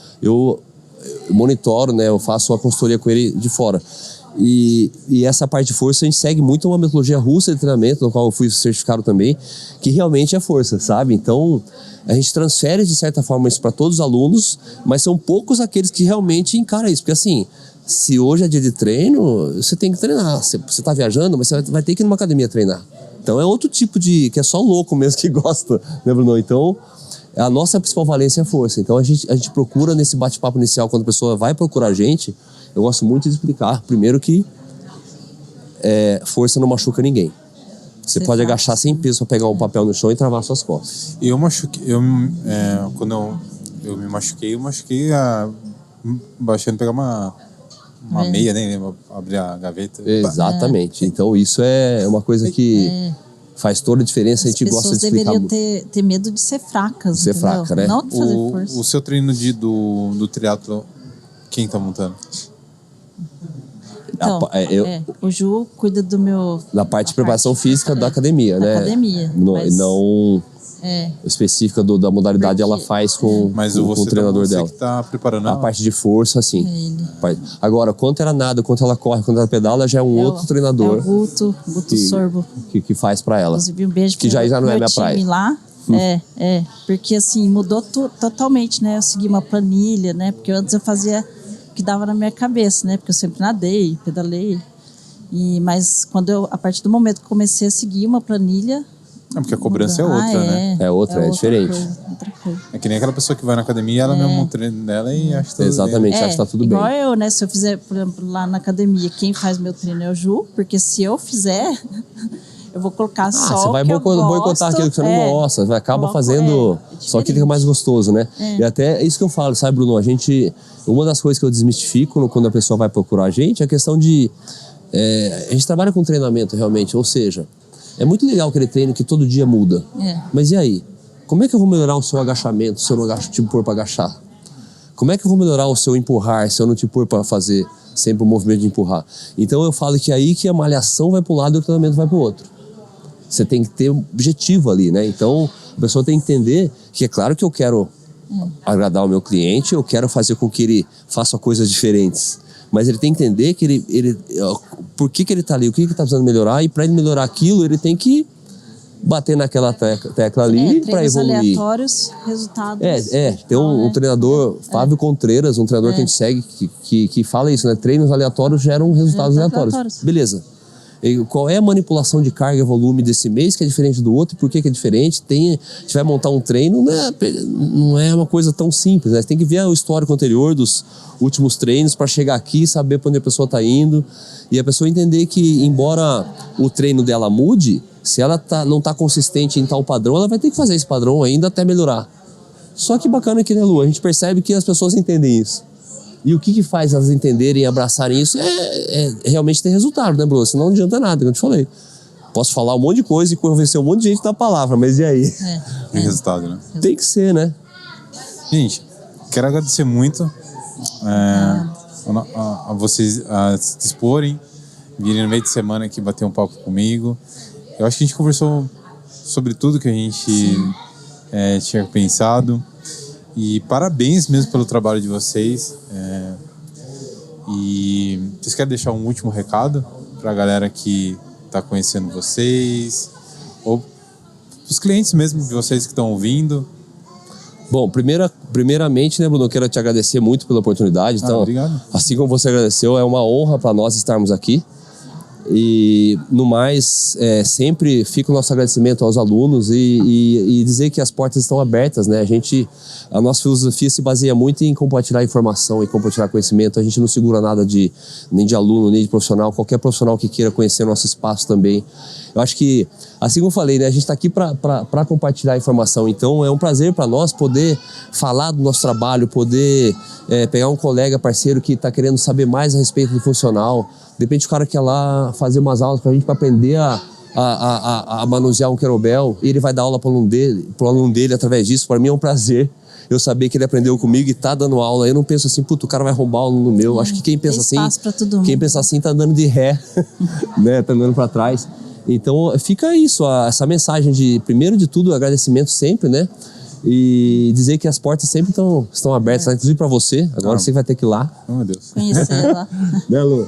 monitoro, né? Eu faço a consultoria com ele de fora. E essa parte de força a gente segue muito uma metodologia russa de treinamento, no qual eu fui certificado também, que realmente é força, sabe? Então, a gente transfere de certa forma isso para todos os alunos, mas são poucos aqueles que realmente encaram isso. Porque assim, se hoje é dia de treino, você tem que treinar. Você está viajando, mas você vai ter que ir numa academia treinar. Então é outro tipo que é só louco mesmo que gosta, né, Bruno? Então, a nossa principal valência é a força. Então a gente procura nesse bate-papo inicial, quando a pessoa vai procurar a gente, eu gosto muito de explicar, primeiro que força não machuca ninguém. Você pode agachar sem peso para pegar um papel no chão e travar suas costas. E quando eu me machuquei, baixando, pegar uma meia, né? Abrir a gaveta. Exatamente. Então isso é uma coisa que faz toda a diferença. A gente gosta de explicar. As pessoas deveriam ter medo de ser fracas, ser fraca, né? Não de fazer força. O seu treino do triatlo, quem tá montando? Então, o Ju cuida do meu... Da parte de preparação física da academia, né? Academia. Não específica da modalidade, ela faz com o treinador dela. Você que tá preparando a parte de força, sim. Agora, quanto ela nada, quanto ela corre, quanto ela pedala, já é um outro treinador. É o Guto Sorbo. Que faz pra ela. Inclusive, um beijo que já não é minha praia. Lá. Porque assim, mudou totalmente, né? Eu segui uma planilha, né? Porque antes eu fazia o que dava na minha cabeça, né? Porque eu sempre nadei, pedalei. Mas a partir do momento que comecei a seguir uma planilha... porque a cobrança é outra, né? É diferente. Outra coisa. É que nem aquela pessoa que vai na academia, ela mesmo o treino dela e acha que exatamente, acha que tá tudo bem. Igual eu, né? Se eu fizer, por exemplo, lá na academia, quem faz meu treino é o Ju, porque se eu fizer... Eu vou colocar só você vai boicotar aquilo que você não gosta, vai acabar fazendo só aquilo que é mais gostoso, né? E até é isso que eu falo, sabe, Bruno? Uma das coisas que eu desmistifico quando a pessoa vai procurar a gente é a questão de... a gente trabalha com treinamento realmente, ou seja, é muito legal aquele treino que todo dia muda. Mas e aí? Como é que eu vou melhorar o seu agachamento se eu não te pôr para agachar? Como é que eu vou melhorar o seu empurrar se eu não te pôr para fazer sempre o movimento de empurrar? Então eu falo que aí que a malhação vai para um lado e o treinamento vai para o outro. Você tem que ter objetivo ali, né? Então, a pessoa tem que entender que é claro que eu quero agradar o meu cliente, eu quero fazer com que ele faça coisas diferentes. Mas ele tem que entender que por que ele está ali, o que ele está precisando melhorar, e para ele melhorar aquilo, ele tem que bater naquela tecla ali para evoluir. Aleatórios, resultados. Tem um treinador, Fábio Contreiras, um treinador que a gente segue, que fala isso, né? Treinos aleatórios geram resultados aleatórios. Beleza. E qual é a manipulação de carga e volume desse mês que é diferente do outro? Por que é diferente? A gente vai montar um treino, não é uma coisa tão simples, né? Você tem que ver o histórico anterior dos últimos treinos para chegar aqui e saber para onde a pessoa está indo. E a pessoa entender que, embora o treino dela mude, se ela não está consistente em tal padrão, ela vai ter que fazer esse padrão ainda até melhorar. Só que bacana aqui, né, Lu? A gente percebe que as pessoas entendem isso. E o que faz elas entenderem e abraçarem isso é realmente ter resultado, né, Bruno? Senão não adianta nada, como eu te falei. Posso falar um monte de coisa e convencer um monte de gente da palavra, mas e aí? Tem resultado, né? Tem que ser, né? Gente, quero agradecer muito a vocês a se disporem, virem no meio de semana aqui bater um papo comigo. Eu acho que a gente conversou sobre tudo que a gente tinha pensado. E parabéns mesmo pelo trabalho de vocês. E vocês querem deixar um último recado para a galera que está conhecendo vocês? Ou os clientes mesmo de vocês que estão ouvindo? Bom, primeiramente, né, Bruno, eu quero te agradecer muito pela oportunidade. Então, obrigado. Assim como você agradeceu, é uma honra para nós estarmos aqui. E, no mais, sempre fica o nosso agradecimento aos alunos e dizer que as portas estão abertas, né? A nossa filosofia se baseia muito em compartilhar informação e compartilhar conhecimento. A gente não segura nada nem de aluno, nem de profissional. Qualquer profissional que queira conhecer nosso espaço também. Eu acho que, assim como eu falei, né, a gente está aqui para compartilhar informação. Então, é um prazer para nós poder falar do nosso trabalho, poder pegar um colega, parceiro que está querendo saber mais a respeito do funcional. De repente o cara quer lá fazer umas aulas pra gente para aprender a a manusear um kettlebell, e ele vai dar aula pro aluno dele através disso. Para mim é um prazer eu saber que ele aprendeu comigo e tá dando aula. Eu não penso assim, puto, o cara vai roubar o aluno meu. Acho que quem pensa assim, quem pensa assim tá andando de ré, né? Tá andando para trás. Então fica isso, essa mensagem de, primeiro de tudo, agradecimento sempre, né? E dizer que as portas sempre estão abertas, inclusive para você. Agora você vai ter que ir lá. Oh, meu Deus. Conhecer lá. Né, Lu?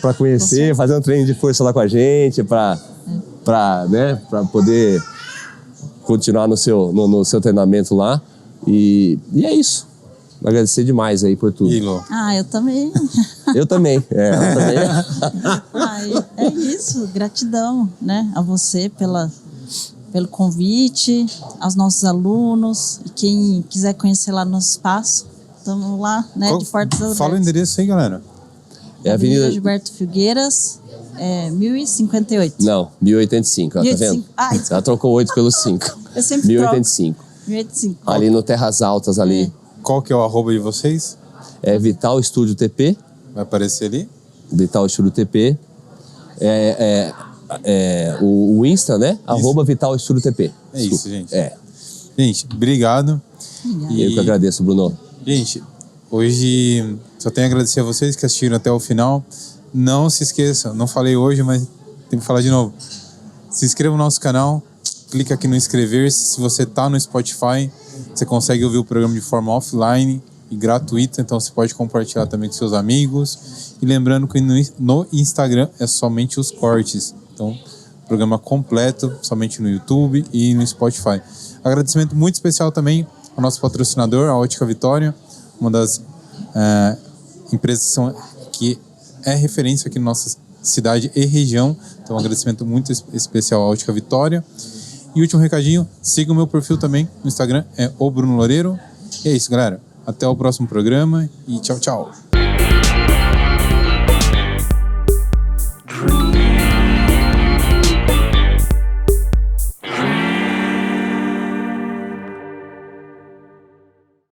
Para conhecer, fazer um treino de força lá com a gente, para poder continuar no seu treinamento lá. E é isso. Agradecer demais aí por tudo. E Lu? Eu também. Eu também. Eu também. É isso. Gratidão, né? A você pelo convite, aos nossos alunos. E quem quiser conhecer lá nosso espaço, estamos lá, né? De portas abertas. Fala o endereço aí, galera. É a Avenida Gilberto Filgueiras, 1058. Não, 1085, ó, tá vendo? Ela trocou 8 pelo 5. Eu sempre 1085. 1085. Ali no Terras Altas, ali. Qual que é o arroba de vocês? É Vital Estúdio TP. Vai aparecer ali. Vital Estúdio TP. O Insta, né? Arroba Vital Estúdio TP. É isso, gente. É. Gente, obrigado. Obrigada. Eu que agradeço, Bruno. Gente, hoje só tenho a agradecer a vocês que assistiram até o final. Não se esqueçam, não falei hoje, mas tenho que falar de novo. Se inscreva no nosso canal, clica aqui no inscrever-se. Se você está no Spotify, você consegue ouvir o programa de forma offline e gratuita, então você pode compartilhar também com seus amigos. E lembrando que no Instagram é somente os cortes. Então, programa completo, somente no YouTube e no Spotify. Agradecimento muito especial também ao nosso patrocinador, a Ótica Vitória, uma das empresas que é referência aqui na nossa cidade e região. Então, um agradecimento muito especial à Ótica Vitória. E último recadinho, siga o meu perfil também no Instagram, é o Bruno Loureiro. E é isso, galera. Até o próximo programa e tchau, tchau.